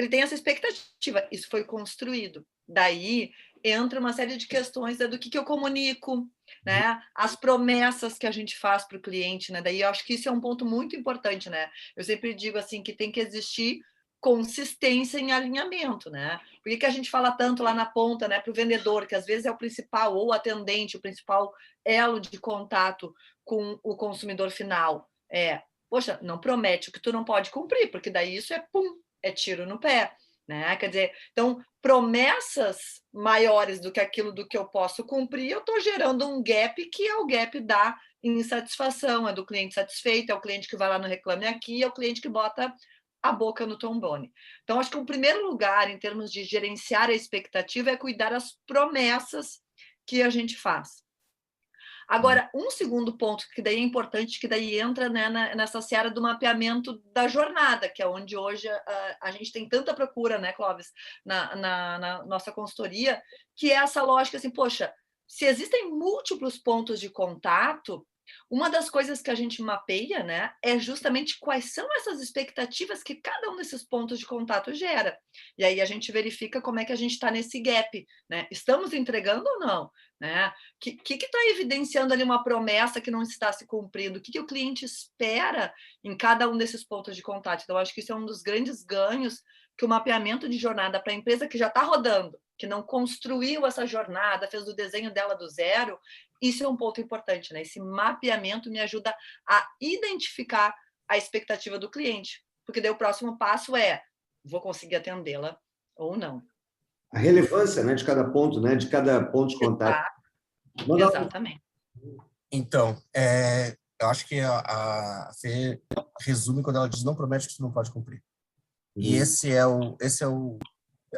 tem essa expectativa, isso foi construído. Daí entra uma série de questões do que eu comunico, né? As promessas que a gente faz para o cliente, né? Daí eu acho que isso é um ponto muito importante, né? Eu sempre digo assim que tem que existir consistência em alinhamento, né? Por que a gente fala tanto lá na ponta, né, para o vendedor, que às vezes é o principal, ou o atendente, o principal elo de contato com o consumidor final? Poxa, não promete o que tu não pode cumprir, porque daí isso é tiro no pé, né? Quer dizer, então, promessas maiores do que aquilo do que eu posso cumprir, eu estou gerando um gap que é o gap da insatisfação, é do cliente satisfeito, é o cliente que vai lá no Reclame Aqui, é o cliente que bota a boca no trombone. Então, acho que o primeiro lugar, em termos de gerenciar a expectativa, é cuidar das promessas que a gente faz. Agora, um segundo ponto, que daí é importante, que daí entra, né, nessa seara do mapeamento da jornada, que é onde hoje a gente tem tanta procura, né, Clóvis, na nossa consultoria, que é essa lógica assim, poxa, se existem múltiplos pontos de contato, uma das coisas que a gente mapeia, né, é justamente quais são essas expectativas que cada um desses pontos de contato gera. E aí a gente verifica como é que a gente está nesse gap, né? Estamos entregando ou não? Né? Que está evidenciando ali uma promessa que não está se cumprindo? O que o cliente espera em cada um desses pontos de contato? Então, acho que isso é um dos grandes ganhos que o mapeamento de jornada para a empresa que já está rodando, que não construiu essa jornada, fez o desenho dela do zero, isso é um ponto importante, né? Esse mapeamento me ajuda a identificar a expectativa do cliente, porque daí o próximo passo é, vou conseguir atendê-la ou não. A relevância, né, de cada ponto, né, de cada ponto de contato. Exatamente. Então, eu acho que a Fê resume quando ela diz não promete que você não pode cumprir. E esse é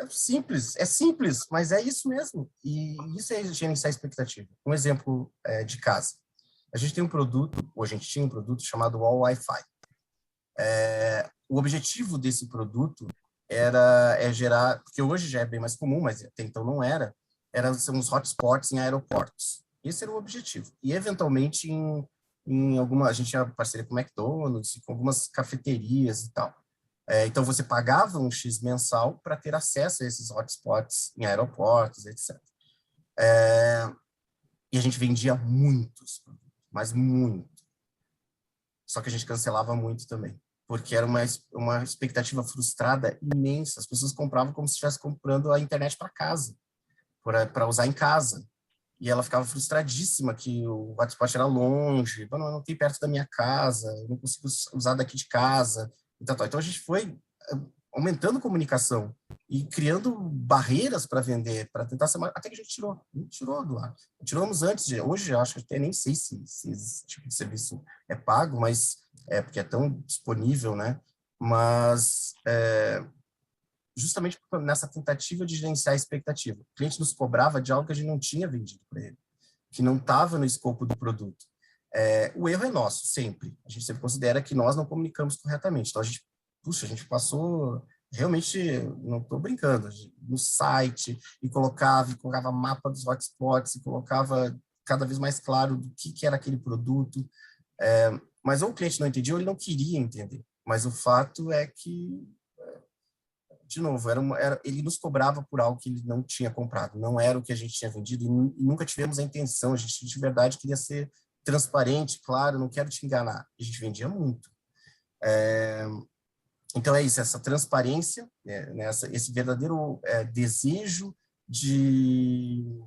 simples, mas é isso mesmo. E isso é gerenciar a expectativa. Um exemplo de casa. A gente tem um produto, ou a gente tinha um produto chamado All Wi-Fi. O objetivo desse produto é gerar, porque hoje já é bem mais comum, mas até então não era, são os hotspots em aeroportos. Esse era o objetivo. E, eventualmente, a gente tinha parceria com o McDonald's, com algumas cafeterias e tal. Então, você pagava um X mensal para ter acesso a esses hotspots em aeroportos, etc. E a gente vendia muitos produtos, mas muito. Só que a gente cancelava muito também, porque era uma expectativa frustrada imensa. As pessoas compravam como se estivesse comprando a internet para casa, para usar em casa. E ela ficava frustradíssima que o hotspot era longe, não tem perto da minha casa, eu não consigo usar daqui de casa. Então a gente foi aumentando comunicação e criando barreiras para vender, para tentar ser mais... Até que a gente tirou do ar. Tiramos antes, hoje acho que até nem sei se esse tipo de serviço é pago, mas porque é tão disponível, né? Mas justamente nessa tentativa de gerenciar a expectativa. O cliente nos cobrava de algo que a gente não tinha vendido para ele, que não estava no escopo do produto. O erro é nosso, sempre. A gente sempre considera que nós não comunicamos corretamente. Então, a gente passou, realmente, não estou brincando, no site, e colocava mapa dos hotspots, e colocava cada vez mais claro do que era aquele produto. Mas ou o cliente não entendia, ou ele não queria entender. Mas o fato é que, de novo, ele nos cobrava por algo que ele não tinha comprado, não era o que a gente tinha vendido, e nunca tivemos a intenção, a gente de verdade queria ser transparente, claro, não quero te enganar. A gente vendia muito. Então é isso, essa transparência, esse verdadeiro desejo de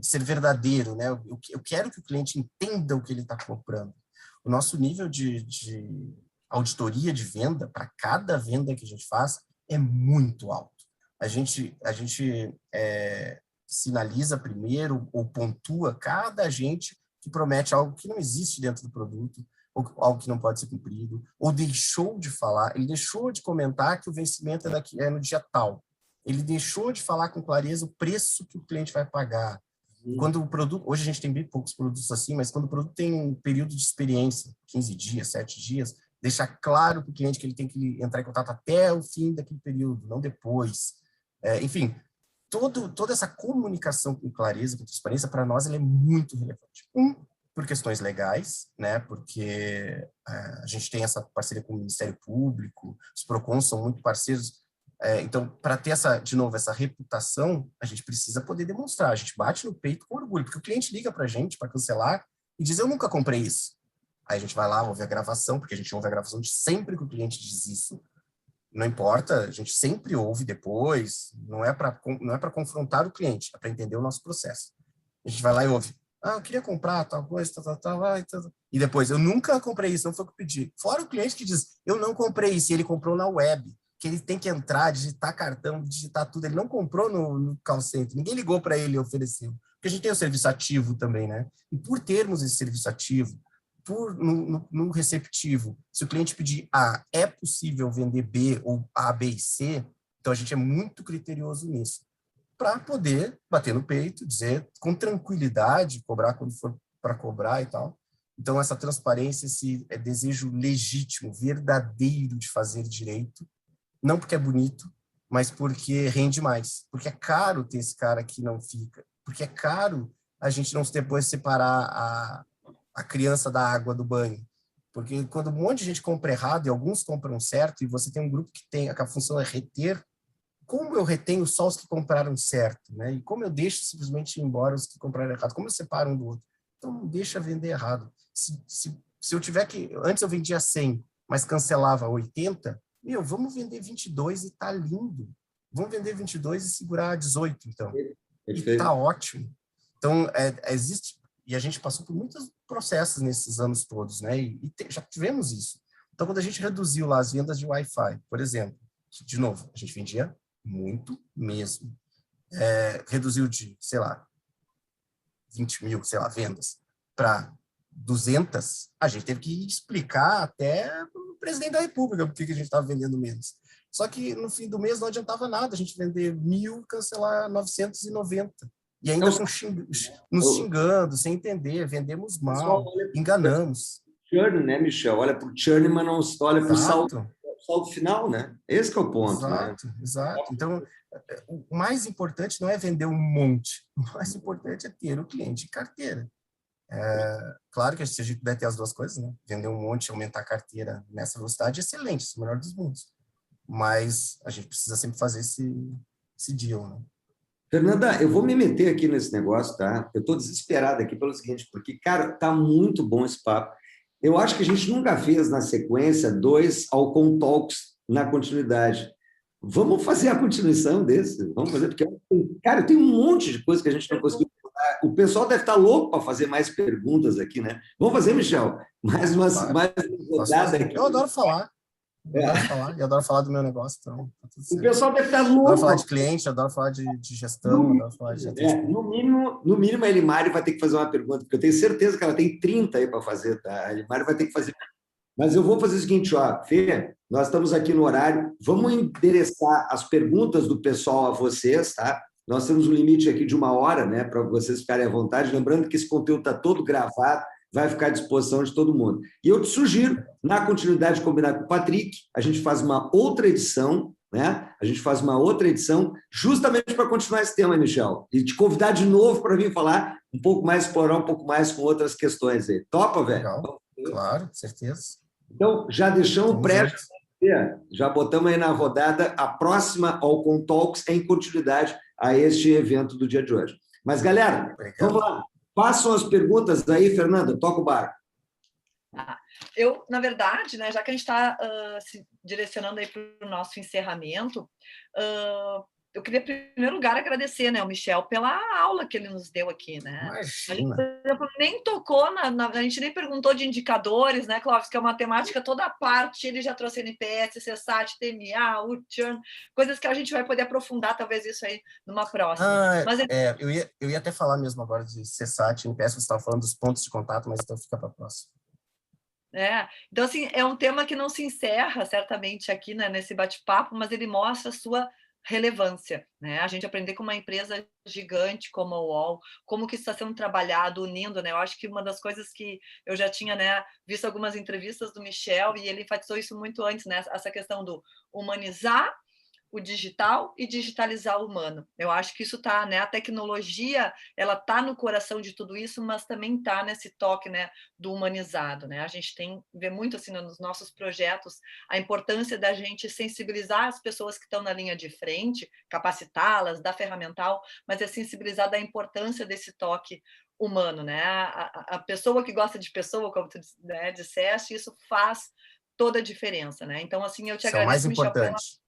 ser verdadeiro, né? Eu quero que o cliente entenda o que ele está comprando. O nosso nível de auditoria de venda, para cada venda que a gente faz, é muito alto. A gente sinaliza primeiro ou pontua cada agente que promete algo que não existe dentro do produto, ou algo que não pode ser cumprido, ou deixou de falar, ele deixou de comentar que o vencimento é no dia tal. Ele deixou de falar com clareza o preço que o cliente vai pagar. Quando o produto, hoje a gente tem bem poucos produtos assim, mas quando o produto tem um período de experiência, 15 dias, 7 dias, deixar claro para o cliente que ele tem que entrar em contato até o fim daquele período, não depois. Enfim, toda essa comunicação com clareza, com transparência, para nós, ela é muito relevante. Por questões legais, né? Porque a gente tem essa parceria com o Ministério Público, os PROCONs são muito parceiros. Então, para ter de novo, essa reputação, a gente precisa poder demonstrar. A gente bate no peito com orgulho, porque o cliente liga para a gente para cancelar e diz, eu nunca comprei isso. Aí a gente vai lá, ouve a gravação, porque a gente ouve a gravação de sempre que o cliente diz isso. Não importa, a gente sempre ouve depois, não é para confrontar o cliente, é para entender o nosso processo. A gente vai lá e ouve, eu queria comprar tal coisa, tal. E depois, eu nunca comprei isso, não foi o que eu pedi. Fora o cliente que diz, eu não comprei isso, e ele comprou na web, que ele tem que entrar, digitar cartão, digitar tudo, ele não comprou no call center, ninguém ligou para ele e ofereceu. Porque a gente tem o serviço ativo também, né? E por termos esse serviço ativo, no receptivo, se o cliente pedir A, é possível vender B ou A, B e C, então a gente é muito criterioso nisso, para poder bater no peito, dizer com tranquilidade, cobrar quando for para cobrar e tal. Então essa transparência, esse desejo legítimo, verdadeiro de fazer direito, não porque é bonito, mas porque rende mais, porque é caro ter esse cara que não fica, porque é caro a gente não depois separar a criança da água do banho. Porque quando um monte de gente compra errado e alguns compram certo, e você tem um grupo que a função é reter, como eu retenho só os que compraram certo, né? E como eu deixo simplesmente ir embora os que compraram errado? Como eu separo um do outro? Então, não deixa vender errado. Se eu tiver que... Antes eu vendia 100, mas cancelava 80, vamos vender 22 e tá lindo. Vamos vender 22 e segurar 18, então. E tá ótimo. Então, existe... E a gente passou por muitos processos nesses anos todos, né? Já tivemos isso. Então, quando a gente reduziu lá as vendas de Wi-Fi, por exemplo, de novo, a gente vendia muito mesmo. Reduziu de, 20 mil, vendas para 200, a gente teve que explicar até para o presidente da República por que a gente estava vendendo menos. Só que no fim do mês não adiantava nada a gente vender 1.000 e cancelar 990. E ainda nos xingando, sem entender, vendemos mal, enganamos. Churn, né, Michel? Olha para o churn, mas não olha para o saldo final, né? Esse que é o ponto. Exato. Então, o mais importante não é vender um monte, o mais importante é ter o cliente em carteira. Claro que se a gente puder ter as duas coisas, né? Vender um monte e aumentar a carteira nessa velocidade, excelente, isso é o melhor dos mundos. Mas a gente precisa sempre fazer esse deal, né? Fernanda, eu vou me meter aqui nesse negócio, tá? Eu estou desesperado aqui pelo seguinte, porque, cara, tá muito bom esse papo. Eu acho que a gente nunca fez na sequência 2 Alcon Talks na continuidade. Vamos fazer a continuação desse? Vamos fazer, porque, cara, tem um monte de coisa que a gente não conseguiu falar. O pessoal deve estar louco para fazer mais perguntas aqui, né? Vamos fazer, Michel? Mais uma rodada aqui. Eu adoro falar. Eu adoro falar, e adoro falar do meu negócio, então tá tudo O certo. pessoal deve estar Adoro louco. falar de cliente, adoro falar de gestão, adoro falar de atendimento. No mínimo, a Elimari vai ter que fazer uma pergunta, porque eu tenho certeza que ela tem 30 aí para fazer, tá? A Elimari vai ter que fazer. Mas eu vou fazer o seguinte, ó, Fê, nós estamos aqui no horário, vamos endereçar as perguntas do pessoal a vocês, tá? Nós temos um limite aqui de 1 hora, né, para vocês ficarem à vontade. Lembrando que esse conteúdo está todo gravado, vai ficar à disposição de todo mundo. E eu te sugiro, na continuidade de combinar com o Patrick, a gente faz uma outra edição, né? A gente faz uma outra edição justamente para continuar esse tema, Michel, e te convidar de novo para vir falar um pouco mais, explorar um pouco mais com outras questões aí. Topa, velho? Legal, claro, certeza. Então, já deixamos o pré, já botamos aí na rodada a próxima Alcon Talks em continuidade a este evento do dia de hoje. Mas, galera, vamos lá. Façam as perguntas aí, Fernanda, toca o barco. Eu, na verdade, né, já que a gente está se direcionando aí para o nosso encerramento, eu queria, em primeiro lugar, agradecer, né, o Michel pela aula que ele nos deu aqui, né? Imagina. A gente, por exemplo, nem tocou, a gente nem perguntou de indicadores, né, Clóvis, que é uma temática toda a parte, ele já trouxe NPS, CSAT, TMA, o churn, coisas que a gente vai poder aprofundar, talvez, isso aí numa próxima. Mas eu ia até falar mesmo agora de CSAT, NPS, você estava falando dos pontos de contato, mas então fica para a próxima. Então, assim, é um tema que não se encerra, certamente, aqui, né, nesse bate-papo, mas ele mostra a sua relevância, né? A gente aprender com uma empresa gigante como a UOL, como que está sendo trabalhado, unindo, né? Eu acho que uma das coisas que eu já tinha, né, visto algumas entrevistas do Michel, e ele enfatizou isso muito antes, né? Essa questão do humanizar o digital e digitalizar o humano. Eu acho que isso está, né? A tecnologia, ela está no coração de tudo isso, mas também está nesse toque, né, do humanizado, né? A gente vê muito assim nos nossos projetos a importância da gente sensibilizar as pessoas que estão na linha de frente, capacitá-las, dar ferramental, mas é sensibilizar da importância desse toque humano, né? A pessoa que gosta de pessoa, como tu, né, disseste, isso faz toda a diferença, né? Então, assim, eu te Isso é o mais agradeço, Michel, importante.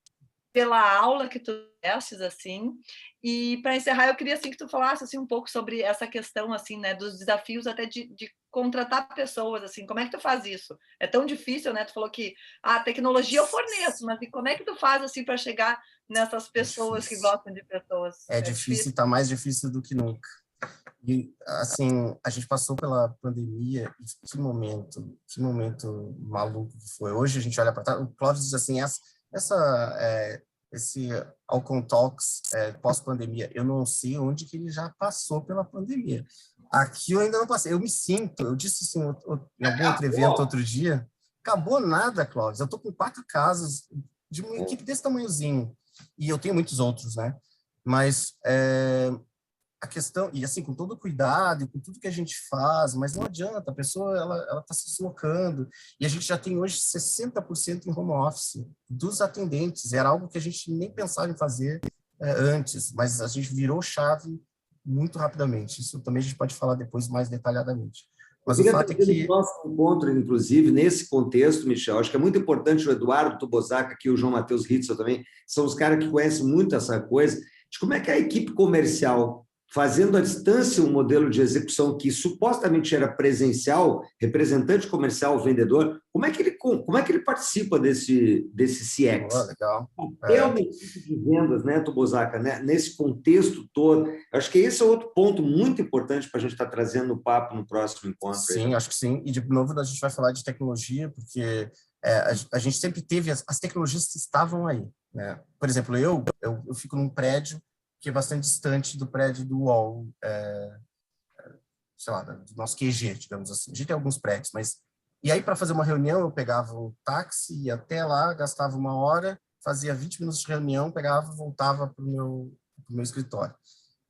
pela aula que tu destes, assim, e para encerrar eu queria, assim, que tu falasse, assim, um pouco sobre essa questão, assim, né, dos desafios até de contratar pessoas, assim, como é que tu faz isso? É tão difícil, né, tu falou que a tecnologia eu forneço, mas e como é que tu faz, assim, para chegar nessas pessoas que gostam de pessoas? É difícil, está mais difícil do que nunca. E, assim, a gente passou pela pandemia, e que momento maluco que foi. Hoje a gente olha para trás, o Clóvis diz assim, esse Alcon Talks pós-pandemia, eu não sei onde que ele já passou pela pandemia. Aqui eu ainda não passei, eu disse assim, em algum outro evento outro dia, acabou nada, Clóvis, eu estou com 4 casos de uma equipe desse tamanhozinho, e eu tenho muitos outros, né? Mas a questão, e assim, com todo cuidado, e com tudo que a gente faz, mas não adianta, a pessoa, ela está se deslocando, e a gente já tem hoje 60% em home office dos atendentes, era algo que a gente nem pensava em fazer antes, mas a gente virou chave muito rapidamente, isso também a gente pode falar depois mais detalhadamente. Mas o fato é que... Nosso encontro, inclusive, nesse contexto, Michel, acho que é muito importante o Eduardo Tobozaca aqui, o João Matheus Ritzel também, são os caras que conhecem muito essa coisa, de como é que a equipe comercial, fazendo à distância um modelo de execução que supostamente era presencial, representante comercial, vendedor, como é que ele participa desse CX? Legal. É uma equipe de vendas, né, Tobozaca, né? Nesse contexto todo. Acho que esse é outro ponto muito importante para a gente estar trazendo no papo no próximo encontro. Sim, aí. Acho que sim. E, de novo, a gente vai falar de tecnologia, porque a gente sempre teve... As tecnologias estavam aí, né? Por exemplo, eu fico num prédio que é bastante distante do prédio do UOL, sei lá, do nosso QG, digamos assim. A gente tem alguns prédios, mas... E aí, para fazer uma reunião, eu pegava o táxi, ia até lá, gastava 1 hora, fazia 20 minutos de reunião, pegava, voltava para o meu escritório.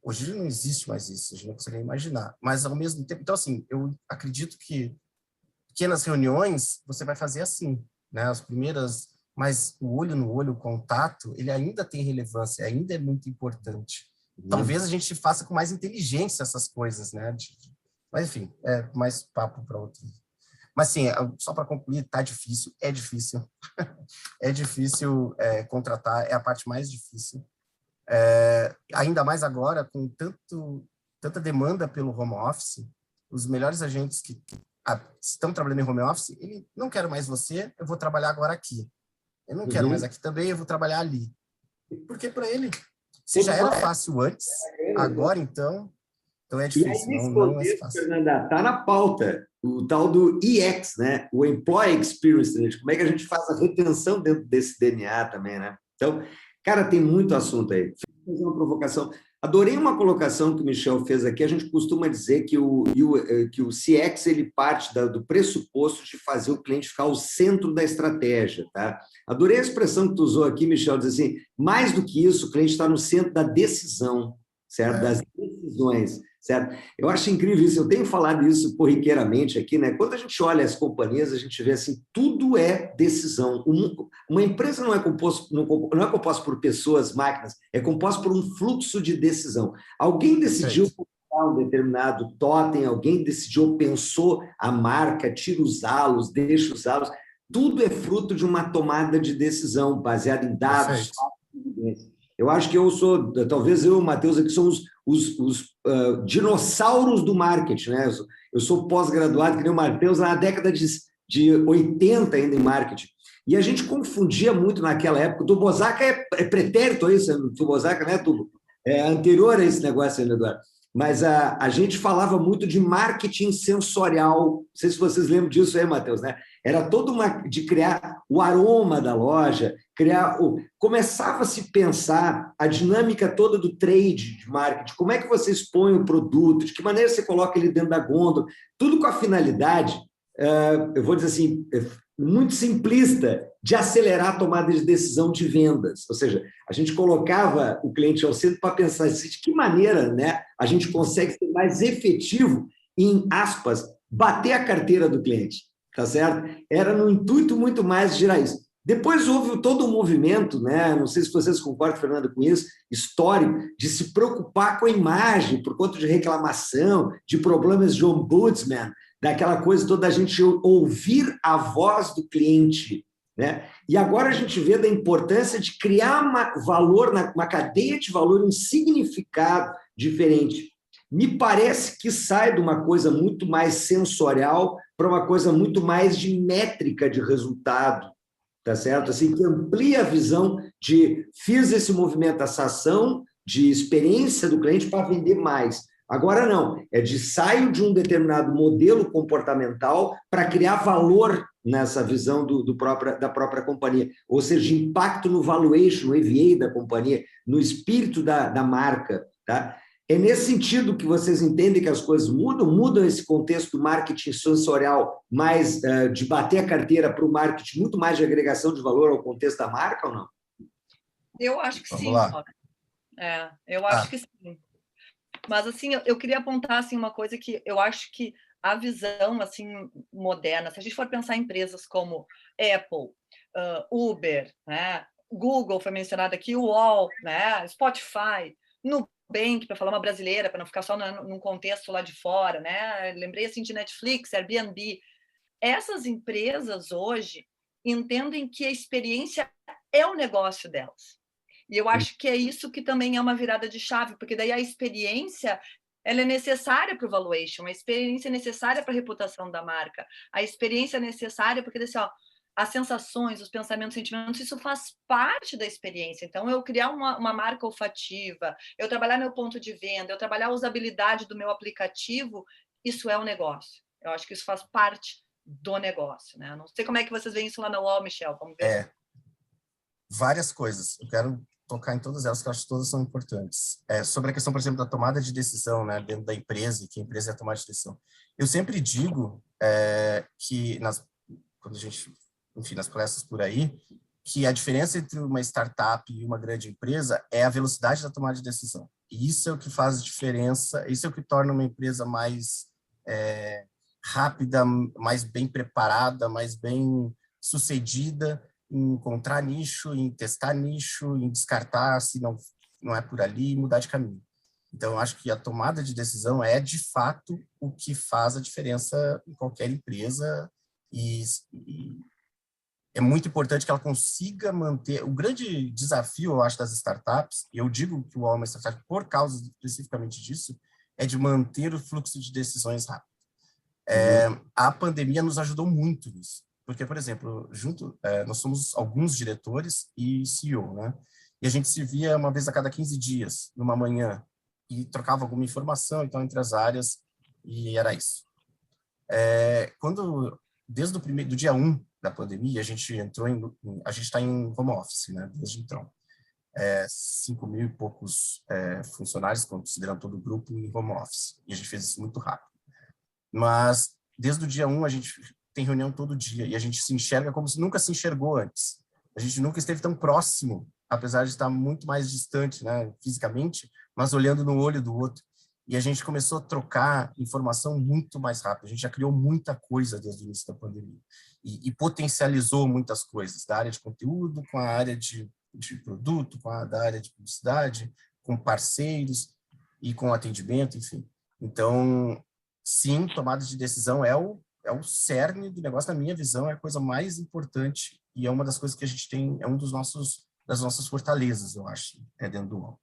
Hoje não existe mais isso, a gente não consegue imaginar. Mas, ao mesmo tempo... Então, assim, eu acredito que pequenas reuniões você vai fazer assim, né? As primeiras... Mas o olho no olho, o contato, ele ainda tem relevância, ainda é muito importante. Talvez a gente faça com mais inteligência essas coisas, né? Mas, enfim, é mais papo para outro. Mas, sim, só para concluir, tá difícil, é difícil. É difícil contratar, é a parte mais difícil. Ainda mais agora, com tanta demanda pelo home office, os melhores agentes que estão trabalhando em home office, ele não quero mais você, eu vou trabalhar agora aqui. Eu não quero mais aqui também, eu vou trabalhar ali. Porque para ele, se já era fácil antes, agora então é E aí, difícil, nesse não é contexto, fácil. Fernanda, está na pauta o tal do EX, né? O Employee Experience, né? Como é que a gente faz a retenção dentro desse DNA também, né? Então, cara, tem muito assunto aí. Vou fazer uma provocação. Adorei uma colocação que o Michel fez aqui. A gente costuma dizer que o CX ele parte do pressuposto de fazer o cliente ficar ao centro da estratégia, tá? Adorei a expressão que tu usou aqui, Michel, diz assim, mais do que isso, o cliente está no centro da decisão, certo? Das decisões, certo? Eu acho incrível isso, eu tenho falado isso corriqueiramente aqui, né? Quando a gente olha as companhias, a gente vê assim, tudo é decisão. Uma empresa não é composta por pessoas, máquinas, é composta por um fluxo de decisão. Alguém decidiu comprar um determinado totem, alguém decidiu, pensou a marca, tira usá-los, deixa usá-los. Tudo é fruto de uma tomada de decisão baseada em dados, fatos e evidências. Eu acho que talvez eu e o Matheus aqui somos os dinossauros do marketing, né? Eu sou pós-graduado, que nem o Matheus, na década de 80 ainda em marketing. E a gente confundia muito naquela época. O Tubozaca é pretérito a isso, o Tubozaca, né, Tubo? É anterior a esse negócio aí, Eduardo. Mas a gente falava muito de marketing sensorial. Não sei se vocês lembram disso aí, Matheus, né? Era todo de criar o aroma da loja, começava a se pensar a dinâmica toda do trade de marketing, como é que você expõe o produto, de que maneira você coloca ele dentro da gôndola, tudo com a finalidade, eu vou dizer assim, muito simplista, de acelerar a tomada de decisão de vendas. Ou seja, a gente colocava o cliente ao centro para pensar de que maneira, né, a gente consegue ser mais efetivo em, aspas, bater a carteira do cliente, tá certo? Era no intuito muito mais de girar isso. Depois houve todo um movimento, né, não sei se vocês concordam, Fernando, com isso, histórico, de se preocupar com a imagem, por conta de reclamação, de problemas de ombudsman, daquela coisa toda a gente ouvir a voz do cliente, né? E agora a gente vê da importância de criar uma cadeia de valor, um significado diferente. Me parece que sai de uma coisa muito mais sensorial para uma coisa muito mais de métrica de resultado, tá certo? Assim, que amplia a visão de fiz esse movimento, essa ação de experiência do cliente para vender mais. Agora não, é de saio de um determinado modelo comportamental para criar valor nessa visão da própria companhia, ou seja, impacto no valuation, no EVA da companhia, no espírito da marca, tá? É nesse sentido que vocês entendem que as coisas mudam esse contexto do marketing sensorial, mais de bater a carteira para o marketing, muito mais de agregação de valor ao contexto da marca ou não? Eu acho que Vamos sim. lá. Eu acho que sim. Mas, assim, eu queria apontar assim, uma coisa que eu acho que a visão assim, moderna, se a gente for pensar em empresas como Apple, Uber, né? Google foi mencionado aqui, o UOL, né? Spotify, Nubank, para falar uma brasileira, para não ficar só num contexto lá de fora, né? Lembrei assim, de Netflix, Airbnb. Essas empresas hoje entendem que a experiência é o negócio delas. E eu acho que é isso que também é uma virada de chave, porque daí a experiência ela é necessária para o valuation, a experiência é necessária para a reputação da marca, a experiência é necessária porque assim, ó, as sensações, os pensamentos, os sentimentos, isso faz parte da experiência. Então, eu criar uma marca olfativa, eu trabalhar meu ponto de venda, eu trabalhar a usabilidade do meu aplicativo, isso é um negócio. Eu acho que isso faz parte do negócio, né? Não sei como é que vocês veem isso lá na UOL, Michel, vamos ver. Várias coisas. Eu quero tocar em todas elas, que eu acho que todas são importantes. Sobre a questão, por exemplo, da tomada de decisão, né, dentro da empresa, que a empresa é a tomada de decisão. Eu sempre digo que, quando a gente, enfim, nas palestras por aí, que a diferença entre uma startup e uma grande empresa é a velocidade da tomada de decisão. E isso é o que faz diferença, isso é o que torna uma empresa mais rápida, mais bem preparada, mais bem sucedida, em encontrar nicho, em testar nicho, em descartar se não é por ali e mudar de caminho. Então, eu acho que a tomada de decisão é, de fato, o que faz a diferença em qualquer empresa e é muito importante que ela consiga manter... O grande desafio, eu acho, das startups, e eu digo que o UOL é uma startup por causa especificamente disso, é de manter o fluxo de decisões rápido. A pandemia nos ajudou muito nisso. Porque, por exemplo, nós somos alguns diretores e CEO, né? E a gente se via uma vez a cada 15 dias, numa manhã, e trocava alguma informação, então, entre as áreas, e era isso. Desde do dia 1 da pandemia, a gente está em home office, né? Desde então. 5.000 e poucos funcionários, considerando todo o grupo, em home office. E a gente fez isso muito rápido. Mas, desde o dia 1, a gente tem reunião todo dia, e a gente se enxerga como se nunca se enxergou antes. A gente nunca esteve tão próximo, apesar de estar muito mais distante, né, fisicamente, mas olhando no olho do outro. E a gente começou a trocar informação muito mais rápido. A gente já criou muita coisa desde o início da pandemia. E potencializou muitas coisas, da área de conteúdo, com a área de produto, da área de publicidade, com parceiros e com atendimento, enfim. Então, sim, tomada de decisão é o cerne do negócio, na minha visão, é a coisa mais importante e é uma das coisas que a gente tem, das nossas fortalezas, eu acho, dentro do UOL.